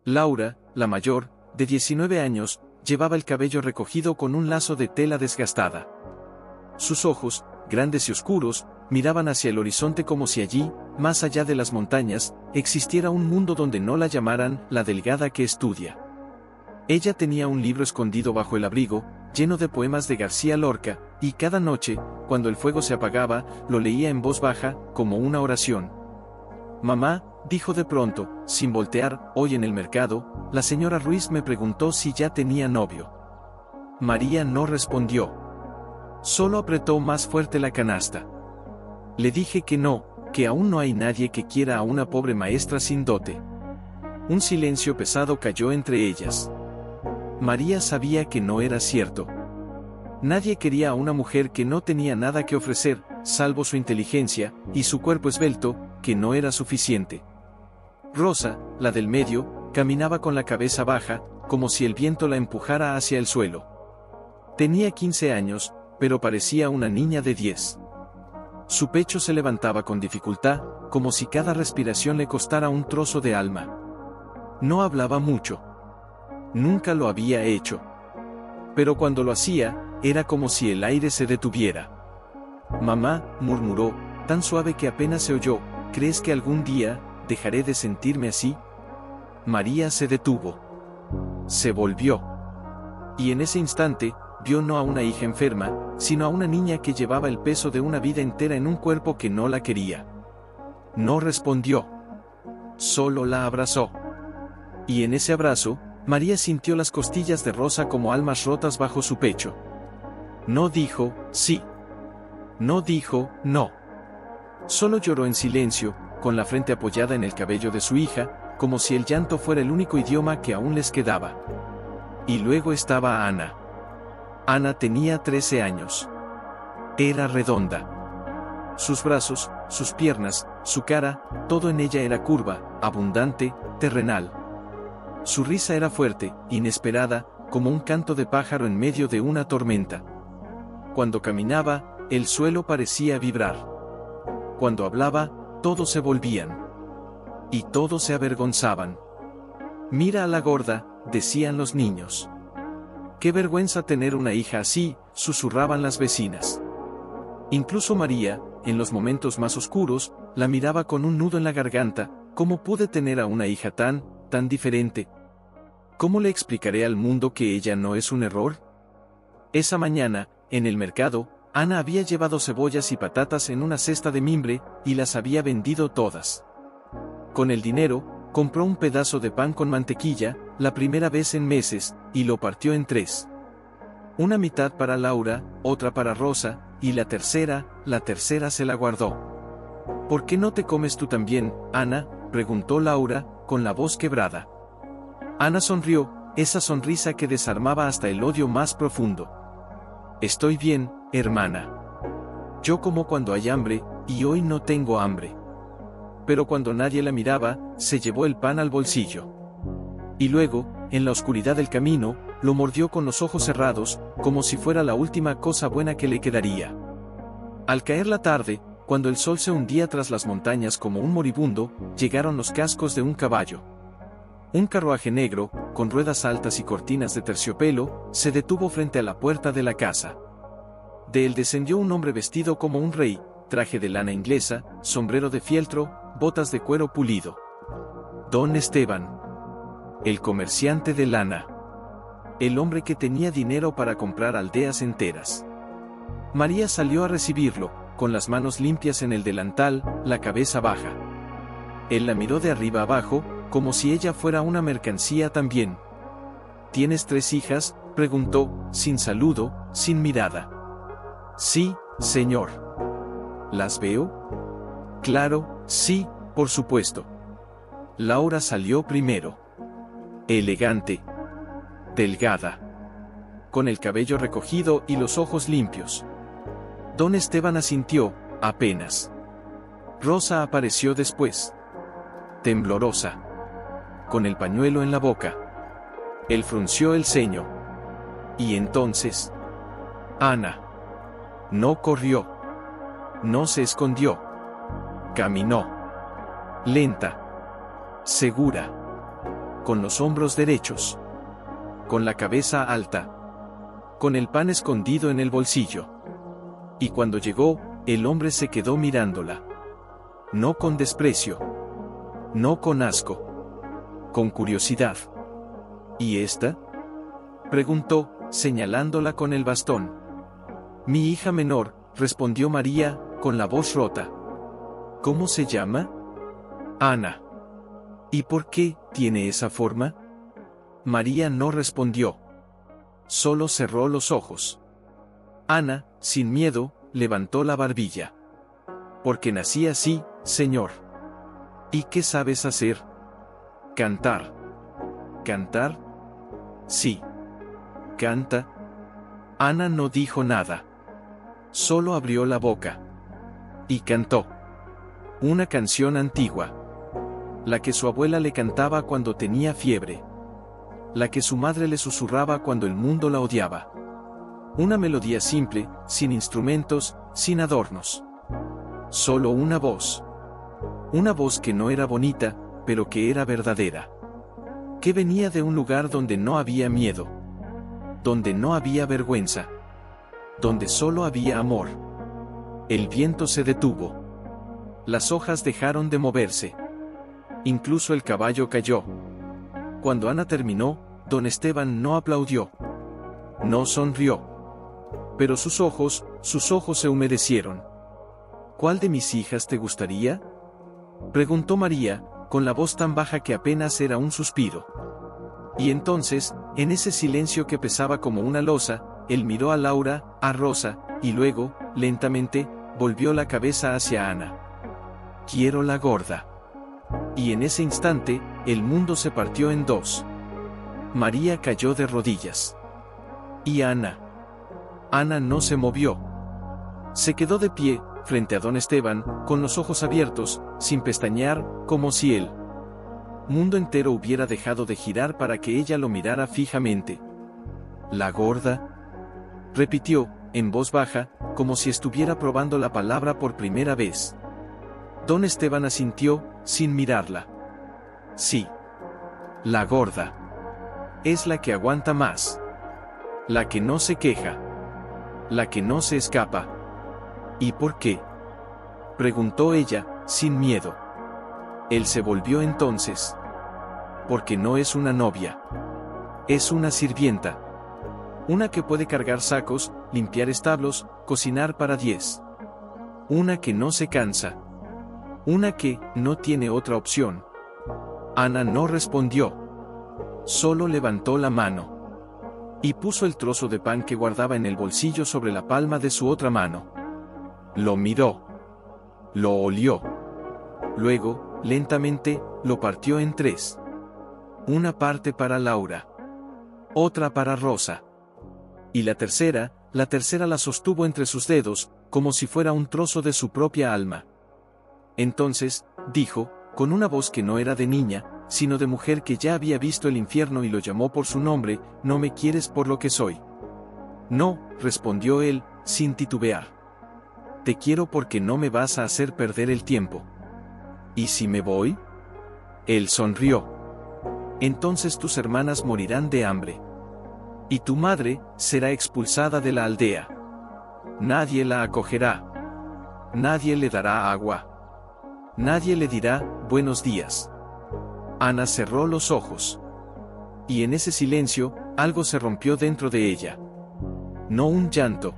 Laura, la mayor, de 19 años, llevaba el cabello recogido con un lazo de tela desgastada. Sus ojos, grandes y oscuros, miraban hacia el horizonte como si allí, más allá de las montañas, existiera un mundo donde no la llamaran la delgada que estudia. Ella tenía un libro escondido bajo el abrigo, lleno de poemas de García Lorca, y cada noche, cuando el fuego se apagaba, lo leía en voz baja, como una oración. «Mamá», dijo de pronto, sin voltear, «hoy en el mercado, la señora Ruiz me preguntó si ya tenía novio». María no respondió. Solo apretó más fuerte la canasta. «Le dije que no, que aún no hay nadie que quiera a una pobre maestra sin dote». Un silencio pesado cayó entre ellas. María sabía que no era cierto. Nadie quería a una mujer que no tenía nada que ofrecer, salvo su inteligencia, y su cuerpo esbelto, que no era suficiente. Rosa, la del medio, caminaba con la cabeza baja, como si el viento la empujara hacia el suelo. Tenía 15 años, pero parecía una niña de 10. Su pecho se levantaba con dificultad, como si cada respiración le costara un trozo de alma. No hablaba mucho. Nunca lo había hecho. Pero cuando lo hacía, era como si el aire se detuviera. «Mamá», murmuró, tan suave que apenas se oyó, «¿crees que algún día dejaré de sentirme así?» María se detuvo. Se volvió. Y en ese instante, vio no a una hija enferma, sino a una niña que llevaba el peso de una vida entera en un cuerpo que no la quería. No respondió. Solo la abrazó. Y en ese abrazo, María sintió las costillas de Rosa como almas rotas bajo su pecho. No dijo sí. No dijo no. Solo lloró en silencio, con la frente apoyada en el cabello de su hija, como si el llanto fuera el único idioma que aún les quedaba. Y luego estaba Ana. Ana tenía 13 años. Era redonda. Sus brazos, sus piernas, su cara, todo en ella era curva, abundante, terrenal. Su risa era fuerte, inesperada, como un canto de pájaro en medio de una tormenta. Cuando caminaba, el suelo parecía vibrar. Cuando hablaba, todos se volvían. Y todos se avergonzaban. «Mira a la gorda», decían los niños. «Qué vergüenza tener una hija así», susurraban las vecinas. Incluso María, en los momentos más oscuros, la miraba con un nudo en la garganta. «¿Cómo pude tener a una hija tan diferente? ¿Cómo le explicaré al mundo que ella no es un error?» Esa mañana, en el mercado, Ana había llevado cebollas y patatas en una cesta de mimbre, y las había vendido todas. Con el dinero, compró un pedazo de pan con mantequilla, la primera vez en meses, y lo partió en 3. Una mitad para Laura, otra para Rosa, y la tercera se la guardó. «¿Por qué no te comes tú también, Ana?», preguntó Laura, con la voz quebrada. Ana sonrió, esa sonrisa que desarmaba hasta el odio más profundo. «Estoy bien, hermana. Yo como cuando hay hambre, y hoy no tengo hambre». Pero cuando nadie la miraba, se llevó el pan al bolsillo. Y luego, en la oscuridad del camino, lo mordió con los ojos cerrados, como si fuera la última cosa buena que le quedaría. Al caer la tarde, cuando el sol se hundía tras las montañas como un moribundo, llegaron los cascos de un caballo. Un carruaje negro, con ruedas altas y cortinas de terciopelo, se detuvo frente a la puerta de la casa. De él descendió un hombre vestido como un rey, traje de lana inglesa, sombrero de fieltro, botas de cuero pulido. Don Esteban. El comerciante de lana. El hombre que tenía dinero para comprar aldeas enteras. María salió a recibirlo, con las manos limpias en el delantal, la cabeza baja. Él la miró de arriba abajo, como si ella fuera una mercancía también. «¿Tienes 3 hijas?», preguntó, sin saludo, sin mirada. «Sí, señor». «¿Las veo?». «Claro, sí, por supuesto». Laura salió primero. Elegante. Delgada. Con el cabello recogido y los ojos limpios. Don Esteban asintió, apenas. Rosa apareció después. Temblorosa. Con el pañuelo en la boca. Él frunció el ceño. Y entonces... Ana. No corrió. No se escondió. Caminó. Lenta. Segura. con los hombros derechos, con la cabeza alta, con el pan escondido en el bolsillo. Y cuando llegó, el hombre se quedó mirándola. No con desprecio, no con asco, con curiosidad. ¿Y esta?, preguntó, señalándola con el bastón. Mi hija menor, respondió María, con la voz rota. ¿Cómo se llama? Ana. ¿Y por qué tiene esa forma? María no respondió. Solo cerró los ojos. Ana, sin miedo, levantó la barbilla. Porque nací así, señor. ¿Y qué sabes hacer? Cantar. ¿Cantar? Sí. Canta. Ana no dijo nada. Solo abrió la boca. Y cantó. Una canción antigua. La que su abuela le cantaba cuando tenía fiebre. La que su madre le susurraba cuando el mundo la odiaba. Una melodía simple, sin instrumentos, sin adornos. Solo una voz. Una voz que no era bonita, pero que era verdadera. Que venía de un lugar donde no había miedo. Donde no había vergüenza. Donde solo había amor. El viento se detuvo. Las hojas dejaron de moverse. Incluso el caballo cayó. Cuando Ana terminó, don Esteban no aplaudió. No sonrió. Pero sus ojos se humedecieron. ¿Cuál de mis hijas te gustaría?, preguntó María, con la voz tan baja que apenas era un suspiro. Y entonces, en ese silencio que pesaba como una losa, él miró a Laura, a Rosa, y luego, lentamente, volvió la cabeza hacia Ana. Quiero la gorda. Y en ese instante, el mundo se partió en dos. María cayó de rodillas. Y Ana. Ana no se movió. Se quedó de pie, frente a don Esteban, con los ojos abiertos, sin pestañear, como si el mundo entero hubiera dejado de girar para que ella lo mirara fijamente. ¿La gorda?, repitió, en voz baja, como si estuviera probando la palabra por primera vez. Don Esteban asintió, sin mirarla. Sí. La gorda. Es la que aguanta más. La que no se queja. La que no se escapa. ¿Y por qué?, preguntó ella, sin miedo. Él se volvió entonces. Porque no es una novia. Es una sirvienta. Una que puede cargar sacos, limpiar establos, cocinar para 10. Una que no se cansa. Una que no tiene otra opción. Ana no respondió. Solo levantó la mano. Y puso el trozo de pan que guardaba en el bolsillo sobre la palma de su otra mano. Lo miró. Lo olió. Luego, lentamente, lo partió en 3. Una parte para Laura. Otra para Rosa. Y la tercera la sostuvo entre sus dedos, como si fuera un trozo de su propia alma. Entonces, dijo, con una voz que no era de niña, sino de mujer que ya había visto el infierno y lo llamó por su nombre, ¿no me quieres por lo que soy? No, respondió él, sin titubear. Te quiero porque no me vas a hacer perder el tiempo. ¿Y si me voy? Él sonrió. Entonces tus hermanas morirán de hambre. Y tu madre será expulsada de la aldea. Nadie la acogerá. Nadie le dará agua. Nadie le dirá, buenos días. Ana cerró los ojos. Y en ese silencio, algo se rompió dentro de ella. No un llanto.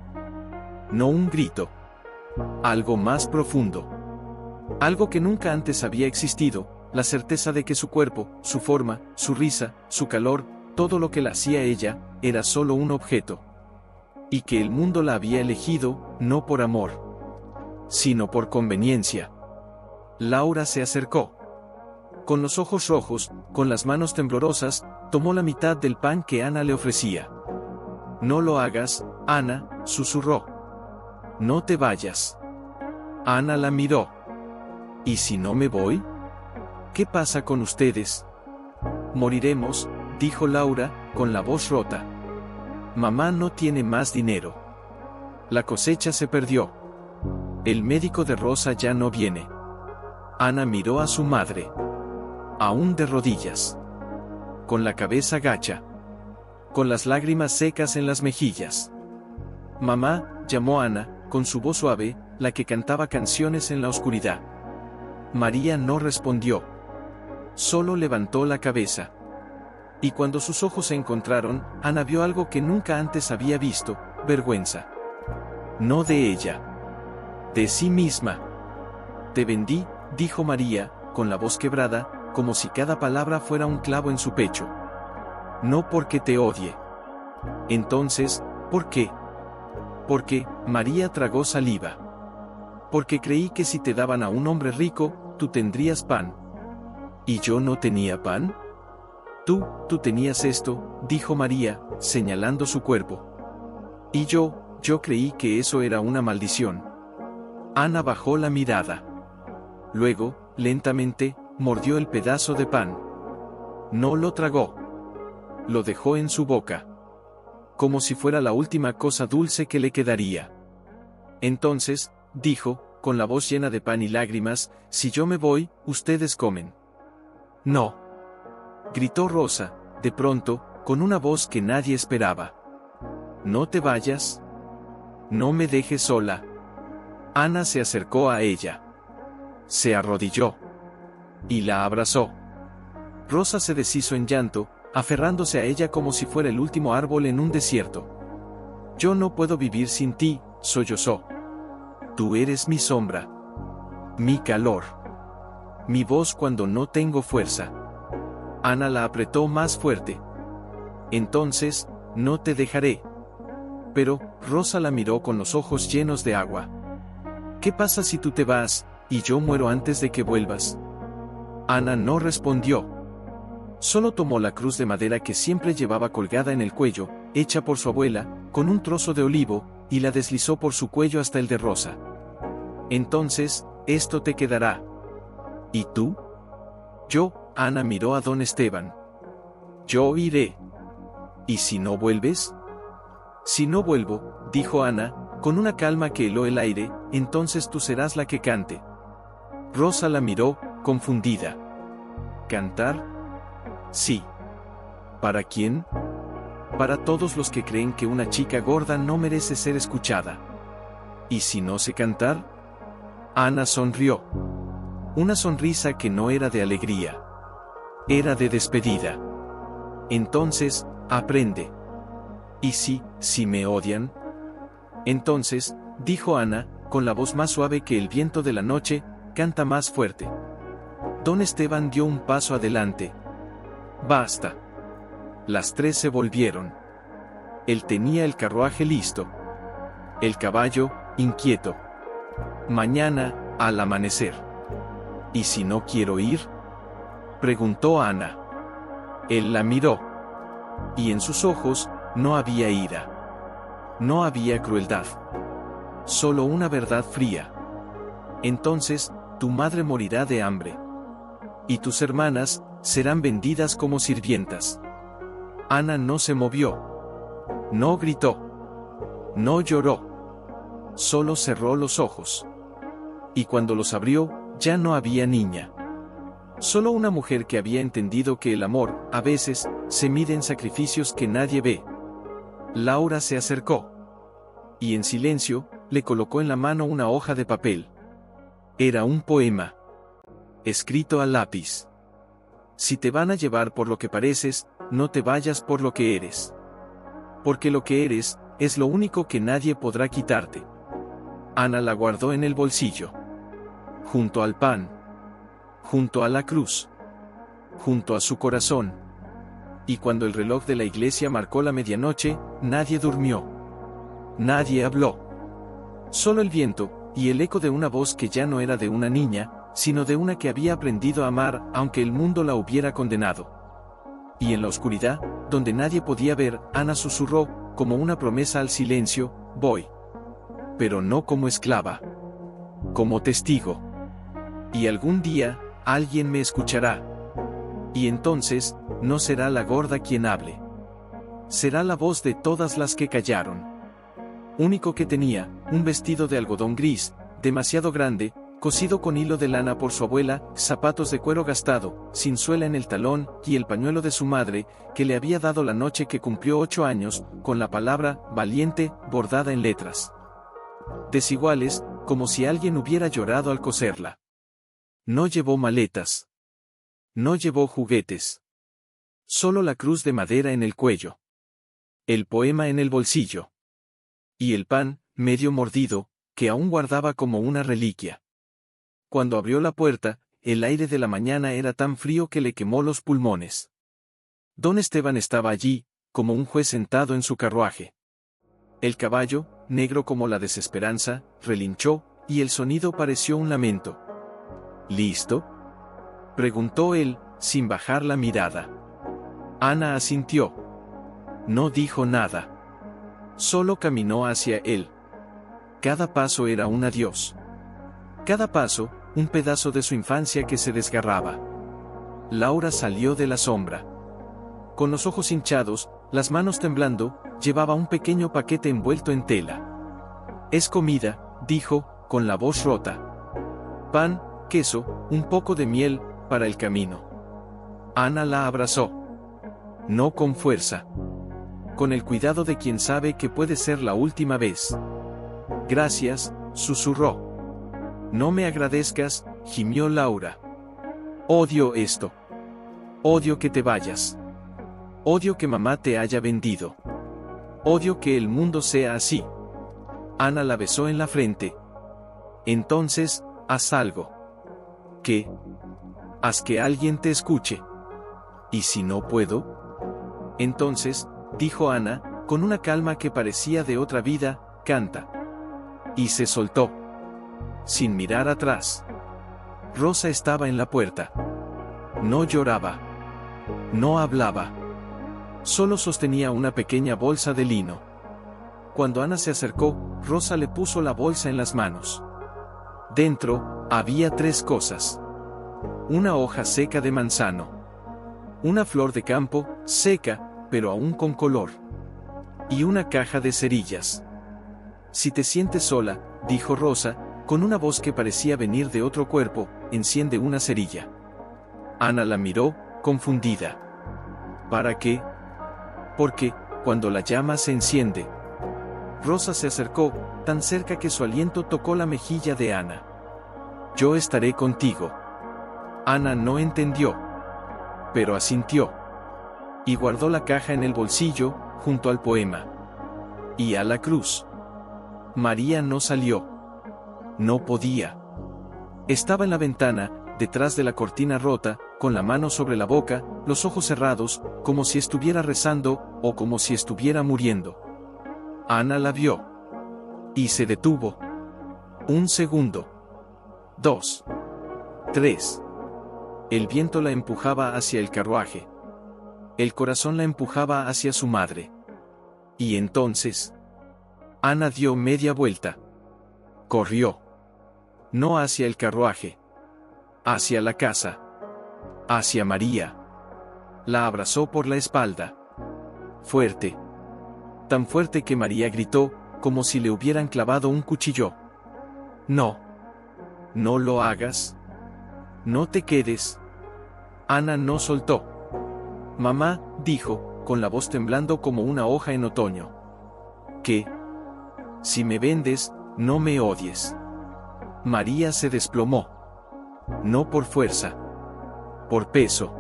No un grito. Algo más profundo. Algo que nunca antes había existido, la certeza de que su cuerpo, su forma, su risa, su calor, todo lo que la hacía ella, era solo un objeto. Y que el mundo la había elegido, no por amor, sino por conveniencia. Laura se acercó. Con los ojos rojos, con las manos temblorosas, tomó la mitad del pan que Ana le ofrecía. No lo hagas, Ana, susurró. No te vayas. Ana la miró. ¿Y si no me voy? ¿Qué pasa con ustedes? Moriremos, dijo Laura, con la voz rota. Mamá no tiene más dinero. La cosecha se perdió. El médico de Rosa ya no viene. Ana miró a su madre. Aún de rodillas. con la cabeza gacha, con las lágrimas secas en las mejillas. «Mamá», llamó Ana, con su voz suave, la que cantaba canciones en la oscuridad. María no respondió. Solo levantó la cabeza. Y cuando sus ojos se encontraron, Ana vio algo que nunca antes había visto: vergüenza. No de ella. De sí misma. «Te vendí», dijo María, con la voz quebrada, como si cada palabra fuera un clavo en su pecho. «No porque te odie». «Entonces, ¿por qué?» «Porque», María tragó saliva. «Porque creí que si te daban a un hombre rico, tú tendrías pan». «¿Y yo no tenía pan?» Tú tenías esto», dijo María, señalando su cuerpo. «Y yo creí que eso era una maldición». Ana bajó la mirada. Luego, lentamente, mordió el pedazo de pan. No lo tragó. Lo dejó en su boca. Como si fuera la última cosa dulce que le quedaría. Entonces, dijo, con la voz llena de pan y lágrimas: «Si yo me voy, ustedes comen». «No», gritó Rosa, de pronto, con una voz que nadie esperaba. «¿No te vayas? ¿No me dejes sola?» Ana se acercó a ella. Se arrodilló. Y la abrazó. Rosa se deshizo en llanto, aferrándose a ella como si fuera el último árbol en un desierto. «Yo no puedo vivir sin ti», sollozó. «Tú eres mi sombra. Mi calor. Mi voz cuando no tengo fuerza». Ana la apretó más fuerte. «Entonces, no te dejaré». Pero, Rosa la miró con los ojos llenos de agua. «¿Qué pasa si tú te vas, y yo muero antes de que vuelvas?» Ana no respondió. Solo tomó la cruz de madera que siempre llevaba colgada en el cuello, hecha por su abuela, con un trozo de olivo, y la deslizó por su cuello hasta el de Rosa. «Entonces, esto te quedará». «¿Y tú?» «Yo», Ana miró a don Esteban. «Yo iré». «¿Y si no vuelves?» «Si no vuelvo», dijo Ana, con una calma que heló el aire, «entonces tú serás la que cante». Rosa la miró, confundida. «¿Cantar?» «Sí». «¿Para quién?» «Para todos los que creen que una chica gorda no merece ser escuchada». «¿Y si no sé cantar?» Ana sonrió. Una sonrisa que no era de alegría. Era de despedida. «Entonces, aprende». «¿Y si me odian?» «Entonces», dijo Ana, con la voz más suave que el viento de la noche, «canta más fuerte». Don Esteban dio un paso adelante. «Basta». Las tres se volvieron. Él tenía el carruaje listo. El caballo, inquieto. «Mañana, al amanecer». «¿Y si no quiero ir?», preguntó Ana. Él la miró. Y en sus ojos, no había ira. No había crueldad. Solo una verdad fría. «Entonces, tu madre morirá de hambre. Y tus hermanas, serán vendidas como sirvientas». Ana no se movió. No gritó. No lloró. Solo cerró los ojos. Y cuando los abrió, ya no había niña. Solo una mujer que había entendido que el amor, a veces, se mide en sacrificios que nadie ve. Laura se acercó. Y en silencio, le colocó en la mano una hoja de papel. Era un poema. Escrito a lápiz. «Si te van a llevar por lo que pareces, no te vayas por lo que eres. Porque lo que eres, es lo único que nadie podrá quitarte». Ana la guardó en el bolsillo. Junto al pan. Junto a la cruz. Junto a su corazón. Y cuando el reloj de la iglesia marcó la medianoche, nadie durmió. Nadie habló. Solo el viento, y el eco de una voz que ya no era de una niña, sino de una que había aprendido a amar, aunque el mundo la hubiera condenado. Y en la oscuridad, donde nadie podía ver, Ana susurró, como una promesa al silencio: «Voy. Pero no como esclava. Como testigo. Y algún día, alguien me escuchará. Y entonces, no será la gorda quien hable. Será la voz de todas las que callaron». Único que tenía, un vestido de algodón gris, demasiado grande, cosido con hilo de lana por su abuela, zapatos de cuero gastado, sin suela en el talón, y el pañuelo de su madre, que le había dado la noche que cumplió 8 años, con la palabra valiente bordada en letras desiguales, como si alguien hubiera llorado al coserla. No llevó maletas. No llevó juguetes. Solo la cruz de madera en el cuello. El poema en el bolsillo. Y el pan, medio mordido, que aún guardaba como una reliquia. Cuando abrió la puerta, el aire de la mañana era tan frío que le quemó los pulmones. Don Esteban estaba allí, como un juez sentado en su carruaje. El caballo, negro como la desesperanza, relinchó, y el sonido pareció un lamento. ¿Listo?, preguntó él, sin bajar la mirada. Ana asintió. No dijo nada. Solo caminó hacia él. Cada paso era un adiós. Cada paso, un pedazo de su infancia que se desgarraba. Laura salió de la sombra. Con los ojos hinchados, las manos temblando, llevaba un pequeño paquete envuelto en tela. Es comida, dijo, con la voz rota. Pan, queso, un poco de miel, para el camino. Ana la abrazó. No con fuerza. Con el cuidado de quien sabe que puede ser la última vez. Gracias, susurró. No me agradezcas, gimió Laura. Odio esto. Odio que te vayas. Odio que mamá te haya vendido. Odio que el mundo sea así. Ana la besó en la frente. Entonces, haz algo. ¿Qué? Haz que alguien te escuche. ¿Y si no puedo? Entonces, dijo Ana, con una calma que parecía de otra vida, canta. Y se soltó. Sin mirar atrás. Rosa estaba en la puerta. No lloraba. No hablaba. Solo sostenía una pequeña bolsa de lino. Cuando Ana se acercó, Rosa le puso la bolsa en las manos. Dentro, había 3 cosas. Una hoja seca de manzano. Una flor de campo, seca, pero aún con color. Y una caja de cerillas. Si te sientes sola, dijo Rosa, con una voz que parecía venir de otro cuerpo, enciende una cerilla. Ana la miró, confundida. ¿Para qué? Porque, cuando la llama se enciende. Rosa se acercó, tan cerca que su aliento tocó la mejilla de Ana. Yo estaré contigo. Ana no entendió. Pero asintió. Y guardó la caja en el bolsillo, junto al poema. Y a la cruz. María no salió. No podía. Estaba en la ventana, detrás de la cortina rota, con la mano sobre la boca, los ojos cerrados, como si estuviera rezando, o como si estuviera muriendo. Ana la vio. Y se detuvo. 1 segundo. 2. 3. El viento la empujaba hacia el carruaje. El corazón la empujaba hacia su madre. Y entonces, Ana dio media vuelta. Corrió. No hacia el carruaje. Hacia la casa. Hacia María. La abrazó por la espalda. Fuerte. Tan fuerte que María gritó, como si le hubieran clavado un cuchillo. No. No lo hagas. No te quedes. Ana no soltó. Mamá, dijo, con la voz temblando como una hoja en otoño. ¿Qué? Si me vendes, no me odies. María se desplomó. No por fuerza. Por peso.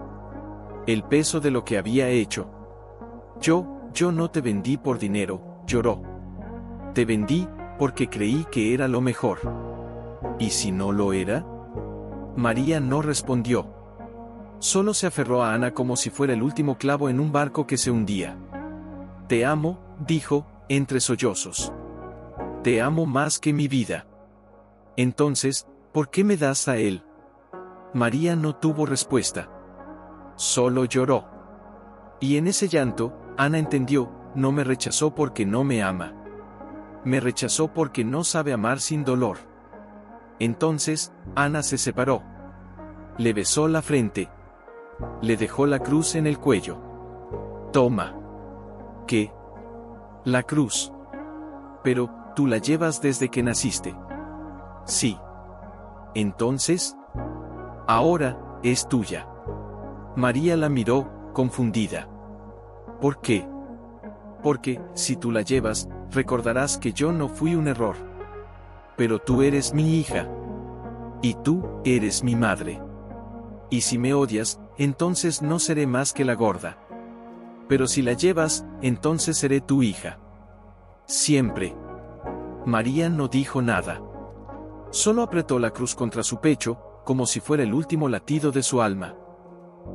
El peso de lo que había hecho. Yo no te vendí por dinero, lloró. Te vendí, porque creí que era lo mejor. ¿Y si no lo era? María no respondió. Solo se aferró a Ana como si fuera el último clavo en un barco que se hundía. Te amo, dijo, entre sollozos. Te amo más que mi vida. Entonces, ¿por qué me das a él? María no tuvo respuesta. Solo lloró. Y en ese llanto, Ana entendió, no me rechazó porque no me ama. Me rechazó porque no sabe amar sin dolor. Entonces, Ana se separó. Le besó la frente. Le dejó la cruz en el cuello. Toma. ¿Qué? La cruz. Pero, tú la llevas desde que naciste. Sí. Entonces, ahora, es tuya. María la miró, confundida. ¿Por qué? Porque, si tú la llevas, recordarás que yo no fui un error. Pero tú eres mi hija. Y tú, eres mi madre. Y si me odias, entonces no seré más que la gorda. Pero si la llevas, entonces seré tu hija. Siempre. María no dijo nada. Solo apretó la cruz contra su pecho, como si fuera el último latido de su alma.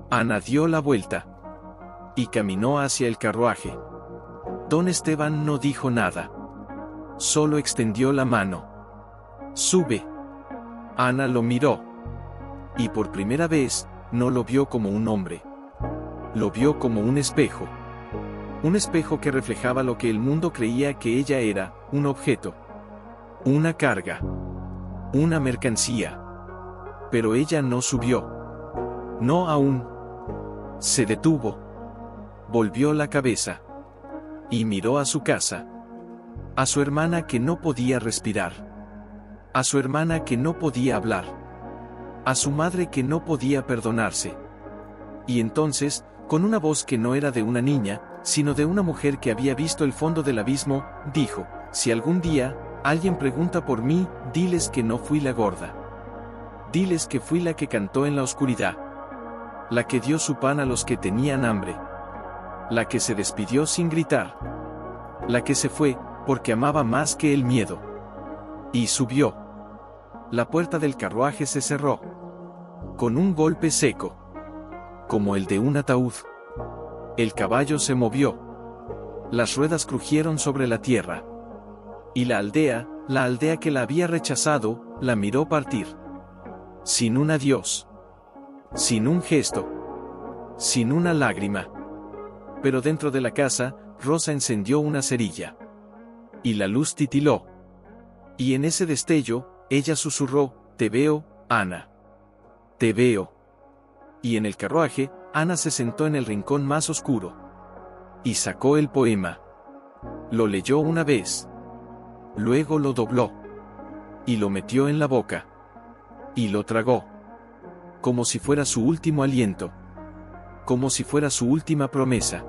Ana dio la vuelta. Y caminó hacia el carruaje. Don Esteban no dijo nada. Solo extendió la mano. Sube. Ana lo miró. Y por primera vez, no lo vio como un hombre. Lo vio como un espejo. Un espejo que reflejaba lo que el mundo creía que ella era, un objeto. Una carga. Una mercancía. Pero ella no subió. No aún. Se detuvo. Volvió la cabeza. Y miró a su casa. A su hermana que no podía respirar. A su hermana que no podía hablar. A su madre que no podía perdonarse. Y entonces, con una voz que no era de una niña, sino de una mujer que había visto el fondo del abismo, dijo: si algún día, alguien pregunta por mí, diles que no fui la gorda. Diles que fui la que cantó en la oscuridad. La que dio su pan a los que tenían hambre. La que se despidió sin gritar. La que se fue, porque amaba más que el miedo. Y subió. La puerta del carruaje se cerró. Con un golpe seco. Como el de un ataúd. El caballo se movió. Las ruedas crujieron sobre la tierra. Y la aldea que la había rechazado, la miró partir. Sin un adiós. Sin un gesto. Sin una lágrima. Pero dentro de la casa, Rosa encendió una cerilla. Y la luz titiló. Y en ese destello, ella susurró: te veo, Ana. Te veo. Y en el carruaje, Ana se sentó en el rincón más oscuro. Y sacó el poema. Lo leyó una vez. Luego lo dobló. Y lo metió en la boca. Y lo tragó. Como si fuera su último aliento. Como si fuera su última promesa.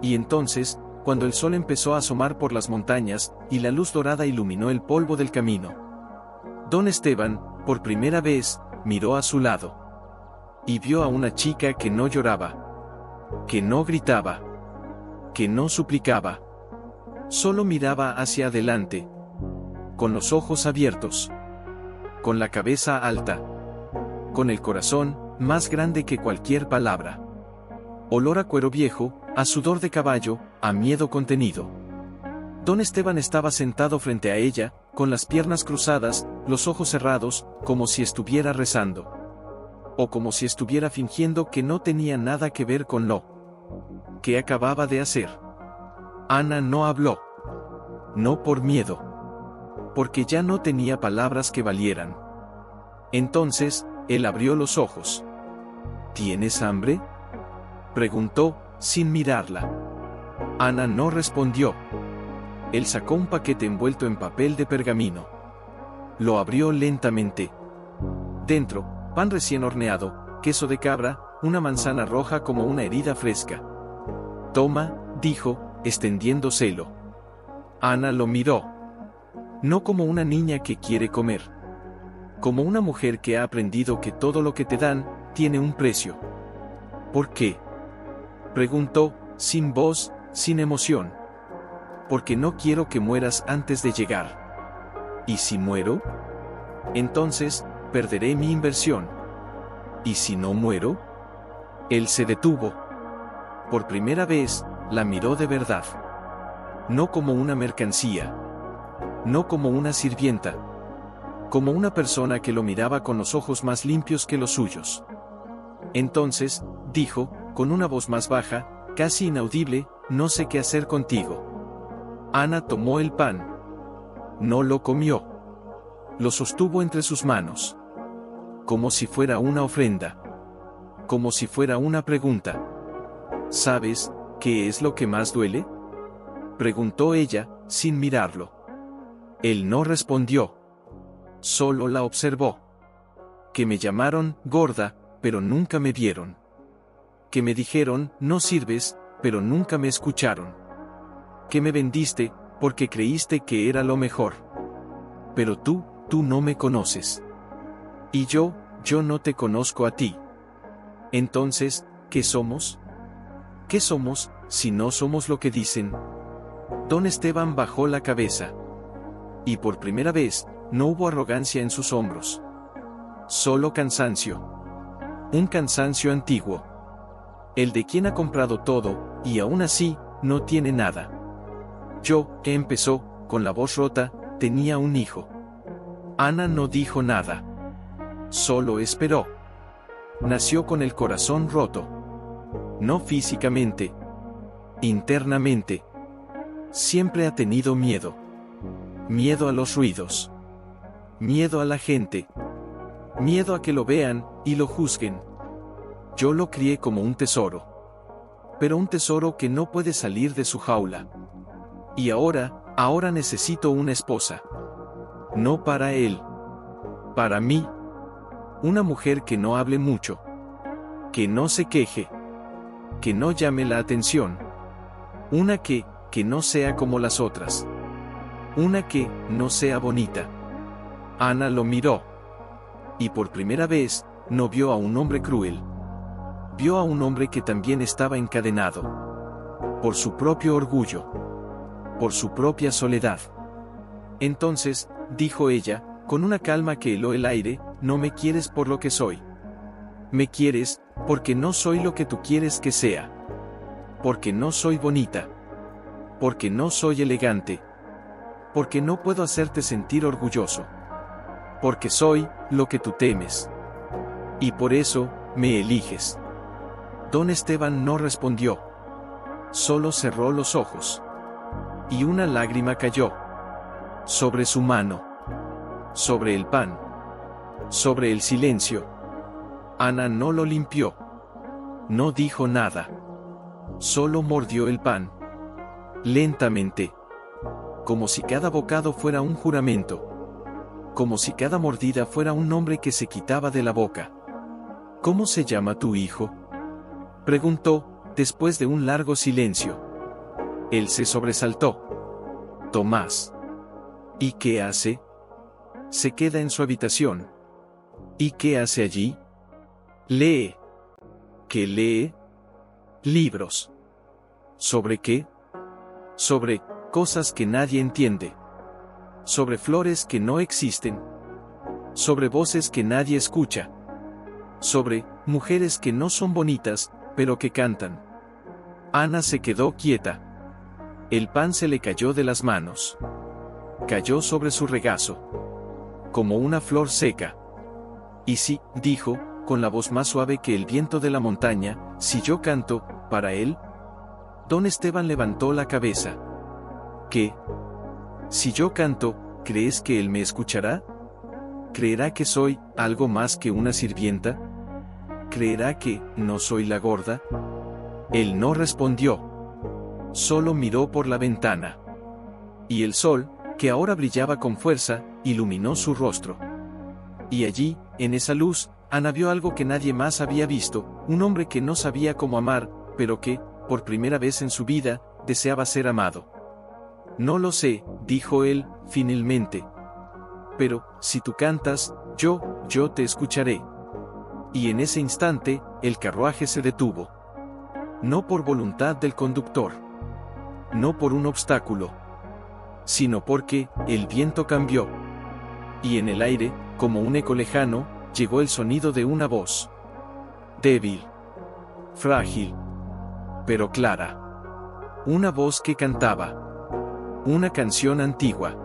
Y entonces, cuando el sol empezó a asomar por las montañas, y la luz dorada iluminó el polvo del camino, Don Esteban, por primera vez, miró a su lado. Y vio a una chica que no lloraba. Que no gritaba. Que no suplicaba. Solo miraba hacia adelante. Con los ojos abiertos. Con la cabeza alta. Con el corazón, más grande que cualquier palabra. Olor a cuero viejo, a sudor de caballo, a miedo contenido. Don Esteban estaba sentado frente a ella, con las piernas cruzadas, los ojos cerrados, como si estuviera rezando. O como si estuviera fingiendo que no tenía nada que ver con lo que acababa de hacer. Ana no habló. No por miedo. Porque ya no tenía palabras que valieran. Entonces, él abrió los ojos. ¿Tienes hambre?, preguntó, sin mirarla. Ana no respondió. Él sacó un paquete envuelto en papel de pergamino. Lo abrió lentamente. Dentro, pan recién horneado, queso de cabra, una manzana roja como una herida fresca. Toma, dijo, extendiéndoselo. Ana lo miró. No como una niña que quiere comer. Como una mujer que ha aprendido que todo lo que te dan, tiene un precio. ¿Por qué?, preguntó, sin voz, sin emoción. Porque no quiero que mueras antes de llegar. ¿Y si muero? Entonces, perderé mi inversión. ¿Y si no muero? Él se detuvo. Por primera vez, la miró de verdad. No como una mercancía. No como una sirvienta. Como una persona que lo miraba con los ojos más limpios que los suyos. Entonces, dijo, con una voz más baja, casi inaudible: no sé qué hacer contigo. Ana tomó el pan. No lo comió. Lo sostuvo entre sus manos. Como si fuera una ofrenda. Como si fuera una pregunta. ¿Sabes qué es lo que más duele?, preguntó ella, sin mirarlo. Él no respondió. Solo la observó. Que me llamaron gorda, pero nunca me vieron. Que me dijeron, no sirves, pero nunca me escucharon. Que me vendiste, porque creíste que era lo mejor. Pero tú no me conoces. Y yo no te conozco a ti. Entonces, ¿qué somos? ¿Qué somos, si no somos lo que dicen? Don Esteban bajó la cabeza. Y por primera vez, no hubo arrogancia en sus hombros. Solo cansancio. Un cansancio antiguo. El de quien ha comprado todo, y aún así, no tiene nada. Yo, que empezó, con la voz rota, tenía un hijo. Ana no dijo nada. Solo esperó. Nació con el corazón roto. No físicamente. Internamente. Siempre ha tenido miedo. Miedo a los ruidos. Miedo a la gente. Miedo a que lo vean, y lo juzguen. Yo lo crié como un tesoro. Pero un tesoro que no puede salir de su jaula. Y ahora necesito una esposa. No para él. Para mí. Una mujer que no hable mucho. Que no se queje. Que no llame la atención. Una que no sea como las otras. Una que no sea bonita. Ana lo miró. Y por primera vez, no vio a un hombre cruel. Vio a un hombre que también estaba encadenado. Por su propio orgullo. Por su propia soledad. Entonces, dijo ella, con una calma que heló el aire, no me quieres por lo que soy. Me quieres, porque no soy lo que tú quieres que sea. Porque no soy bonita. Porque no soy elegante. Porque no puedo hacerte sentir orgulloso. Porque soy lo que tú temes. Y por eso, me eliges. Don Esteban no respondió. Solo cerró los ojos. Y una lágrima cayó. Sobre su mano. Sobre el pan. Sobre el silencio. Ana no lo limpió. No dijo nada. Solo mordió el pan. Lentamente. Como si cada bocado fuera un juramento. Como si cada mordida fuera un nombre que se quitaba de la boca. ¿Cómo se llama tu hijo?, preguntó, después de un largo silencio. Él se sobresaltó. Tomás. ¿Y qué hace? Se queda en su habitación. ¿Y qué hace allí? Lee. ¿Qué lee? Libros. ¿Sobre qué? Sobre cosas que nadie entiende. Sobre flores que no existen. Sobre voces que nadie escucha. Sobre mujeres que no son bonitas, pero que cantan. Ana se quedó quieta. El pan se le cayó de las manos. Cayó sobre su regazo. Como una flor seca. Y sí, dijo, con la voz más suave que el viento de la montaña, si yo canto, para él. Don Esteban levantó la cabeza. ¿Qué? Si yo canto, ¿crees que él me escuchará? ¿Creerá que soy algo más que una sirvienta? ¿Creerá que no soy la gorda? Él no respondió. Solo miró por la ventana. Y el sol, que ahora brillaba con fuerza, iluminó su rostro. Y allí, en esa luz, Ana vio algo que nadie más había visto, un hombre que no sabía cómo amar, pero que, por primera vez en su vida, deseaba ser amado. No lo sé, dijo él, finalmente. Pero, si tú cantas, yo te escucharé. Y en ese instante, el carruaje se detuvo. No por voluntad del conductor. No por un obstáculo. Sino porque, el viento cambió. Y en el aire, como un eco lejano, llegó el sonido de una voz. Débil. Frágil. Pero clara. Una voz que cantaba. Una canción antigua.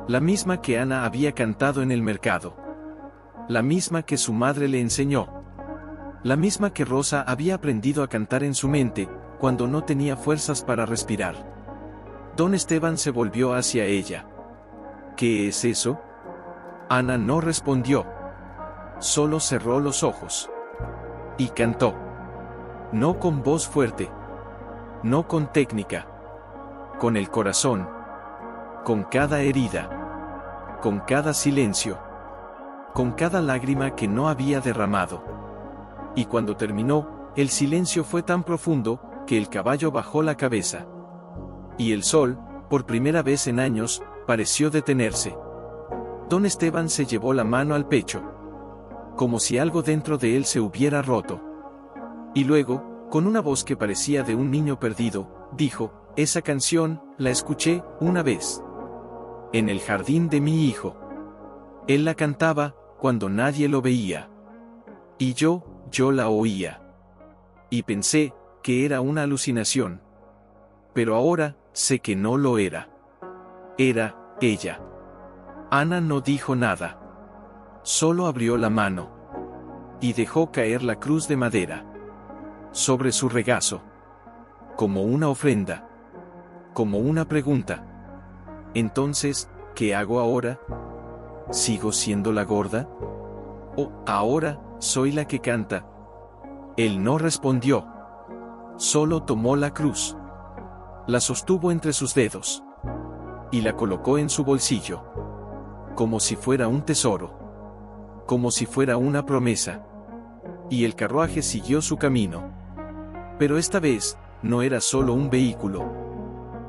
La misma que Ana había cantado en el mercado. La misma que su madre le enseñó. La misma que Rosa había aprendido a cantar en su mente, cuando no tenía fuerzas para respirar. Don Esteban se volvió hacia ella. ¿Qué es eso? Ana no respondió. Solo cerró los ojos. Y cantó. No con voz fuerte. No con técnica. Con el corazón. Con cada herida. Con cada silencio. con cada lágrima que no había derramado. Y cuando terminó, el silencio fue tan profundo, que el caballo bajó la cabeza. Y el sol, por primera vez en años, pareció detenerse. Don Esteban se llevó la mano al pecho, como si algo dentro de él se hubiera roto. Y luego, con una voz que parecía de un niño perdido, dijo: esa canción, la escuché una vez. En el jardín de mi hijo. Él la cantaba, cuando nadie lo veía. Y yo la oía. Y pensé, que era una alucinación. Pero ahora, sé que no lo era. Era ella. Ana no dijo nada. Solo abrió la mano. Y dejó caer la cruz de madera. Sobre su regazo. Como una ofrenda. Como una pregunta. Entonces, ¿qué hago ahora? ¿Sigo siendo la gorda? ¿O ahora soy la que canta? Él no respondió. Solo tomó la cruz. La sostuvo entre sus dedos. Y la colocó en su bolsillo. Como si fuera un tesoro. Como si fuera una promesa. Y el carruaje siguió su camino. Pero esta vez, no era solo un vehículo.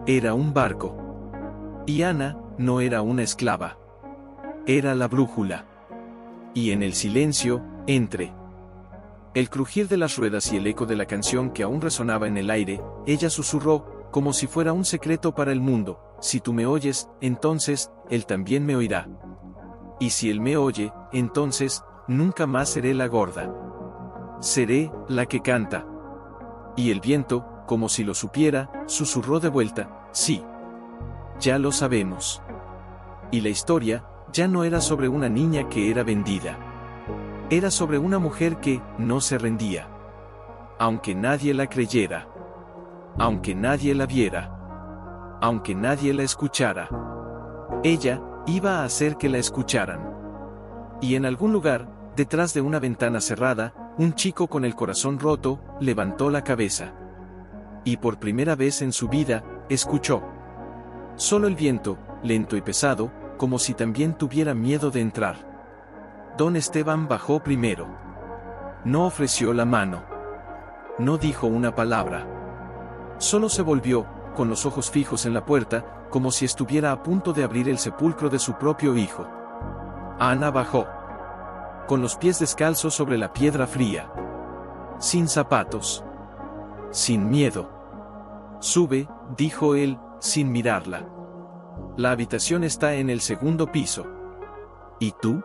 Era un barco. Y Ana, no era una esclava. Era la brújula. Y en el silencio, entre el crujir de las ruedas y el eco de la canción que aún resonaba en el aire, ella susurró, como si fuera un secreto para el mundo: si tú me oyes, entonces, él también me oirá. Y si él me oye, entonces, nunca más seré la gorda. Seré la que canta. Y el viento, como si lo supiera, susurró de vuelta: sí. Ya lo sabemos. Y la historia, ya no era sobre una niña que era vendida. Era sobre una mujer que no se rendía. Aunque nadie la creyera. Aunque nadie la viera. Aunque nadie la escuchara. Ella iba a hacer que la escucharan. Y en algún lugar, detrás de una ventana cerrada, un chico con el corazón roto, levantó la cabeza. Y por primera vez en su vida, escuchó. Solo el viento, lento y pesado, como si también tuviera miedo de entrar. Don Esteban bajó primero. No ofreció la mano. No dijo una palabra. Solo se volvió, con los ojos fijos en la puerta, como si estuviera a punto de abrir el sepulcro de su propio hijo. Ana bajó. Con los pies descalzos sobre la piedra fría. Sin zapatos. Sin miedo. Sube, dijo él, sin mirarla. La habitación está en el segundo piso. ¿Y tú?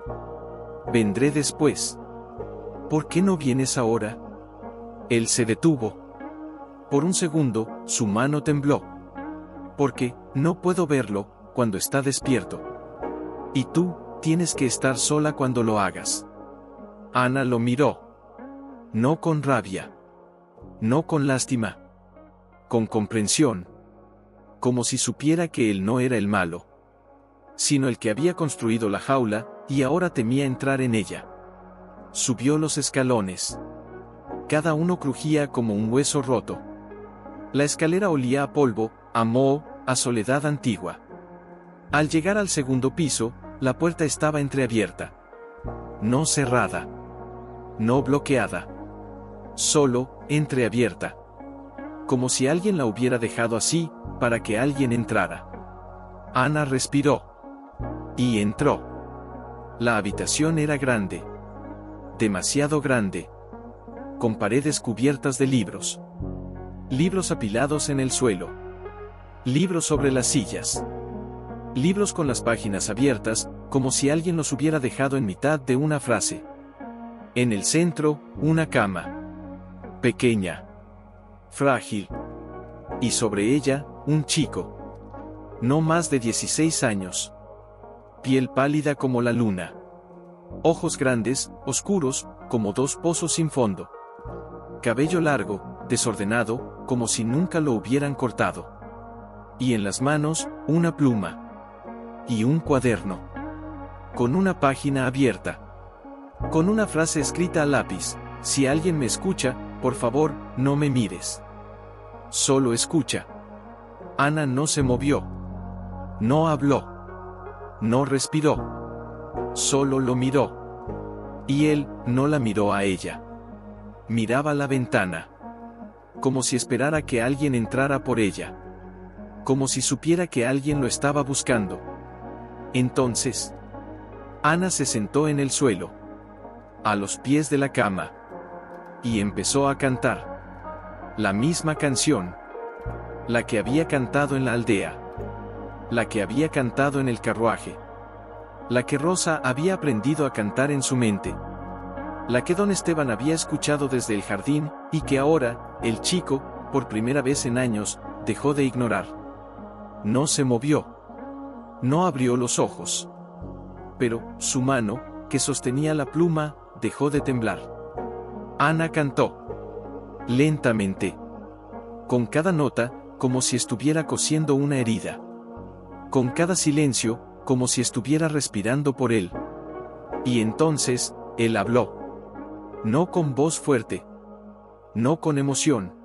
Vendré después. ¿Por qué no vienes ahora? Él se detuvo. Por un segundo, su mano tembló. Porque, no puedo verlo, cuando está despierto. Y tú, tienes que estar sola cuando lo hagas. Ana lo miró. No con rabia. No con lástima. Con comprensión. Como si supiera que él no era el malo, sino el que había construido la jaula, y ahora temía entrar en ella. Subió los escalones. Cada uno crujía como un hueso roto. La escalera olía a polvo, a moho, a soledad antigua. Al llegar al segundo piso, la puerta estaba entreabierta. No cerrada. No bloqueada. Solo, entreabierta. Como si alguien la hubiera dejado así, para que alguien entrara. Ana respiró. Y entró. La habitación era grande. Demasiado grande. Con paredes cubiertas de libros. Libros apilados en el suelo. Libros sobre las sillas. Libros con las páginas abiertas, como si alguien los hubiera dejado en mitad de una frase. En el centro, una cama. Pequeña. Frágil. Y sobre ella, un chico. No más de 16 años. Piel pálida como la luna. Ojos grandes, oscuros, como dos pozos sin fondo. Cabello largo, desordenado, como si nunca lo hubieran cortado. Y en las manos, una pluma. Y un cuaderno. Con una página abierta. Con una frase escrita a lápiz: si alguien me escucha, por favor, no me mires. Solo escucha. Ana no se movió. No habló. No respiró. Solo lo miró. Y él no la miró a ella. Miraba la ventana. Como si esperara que alguien entrara por ella. Como si supiera que alguien lo estaba buscando. Entonces, Ana se sentó en el suelo, a los pies de la cama, y empezó a cantar. La misma canción. La que había cantado en la aldea. La que había cantado en el carruaje. La que Rosa había aprendido a cantar en su mente. La que don Esteban había escuchado desde el jardín, y que ahora, el chico, por primera vez en años, dejó de ignorar. No se movió. No abrió los ojos. Pero, su mano, que sostenía la pluma, dejó de temblar. Ana cantó. Lentamente. Con cada nota, como si estuviera cosiendo una herida. Con cada silencio, como si estuviera respirando por él. Y entonces, él habló. No con voz fuerte. No con emoción.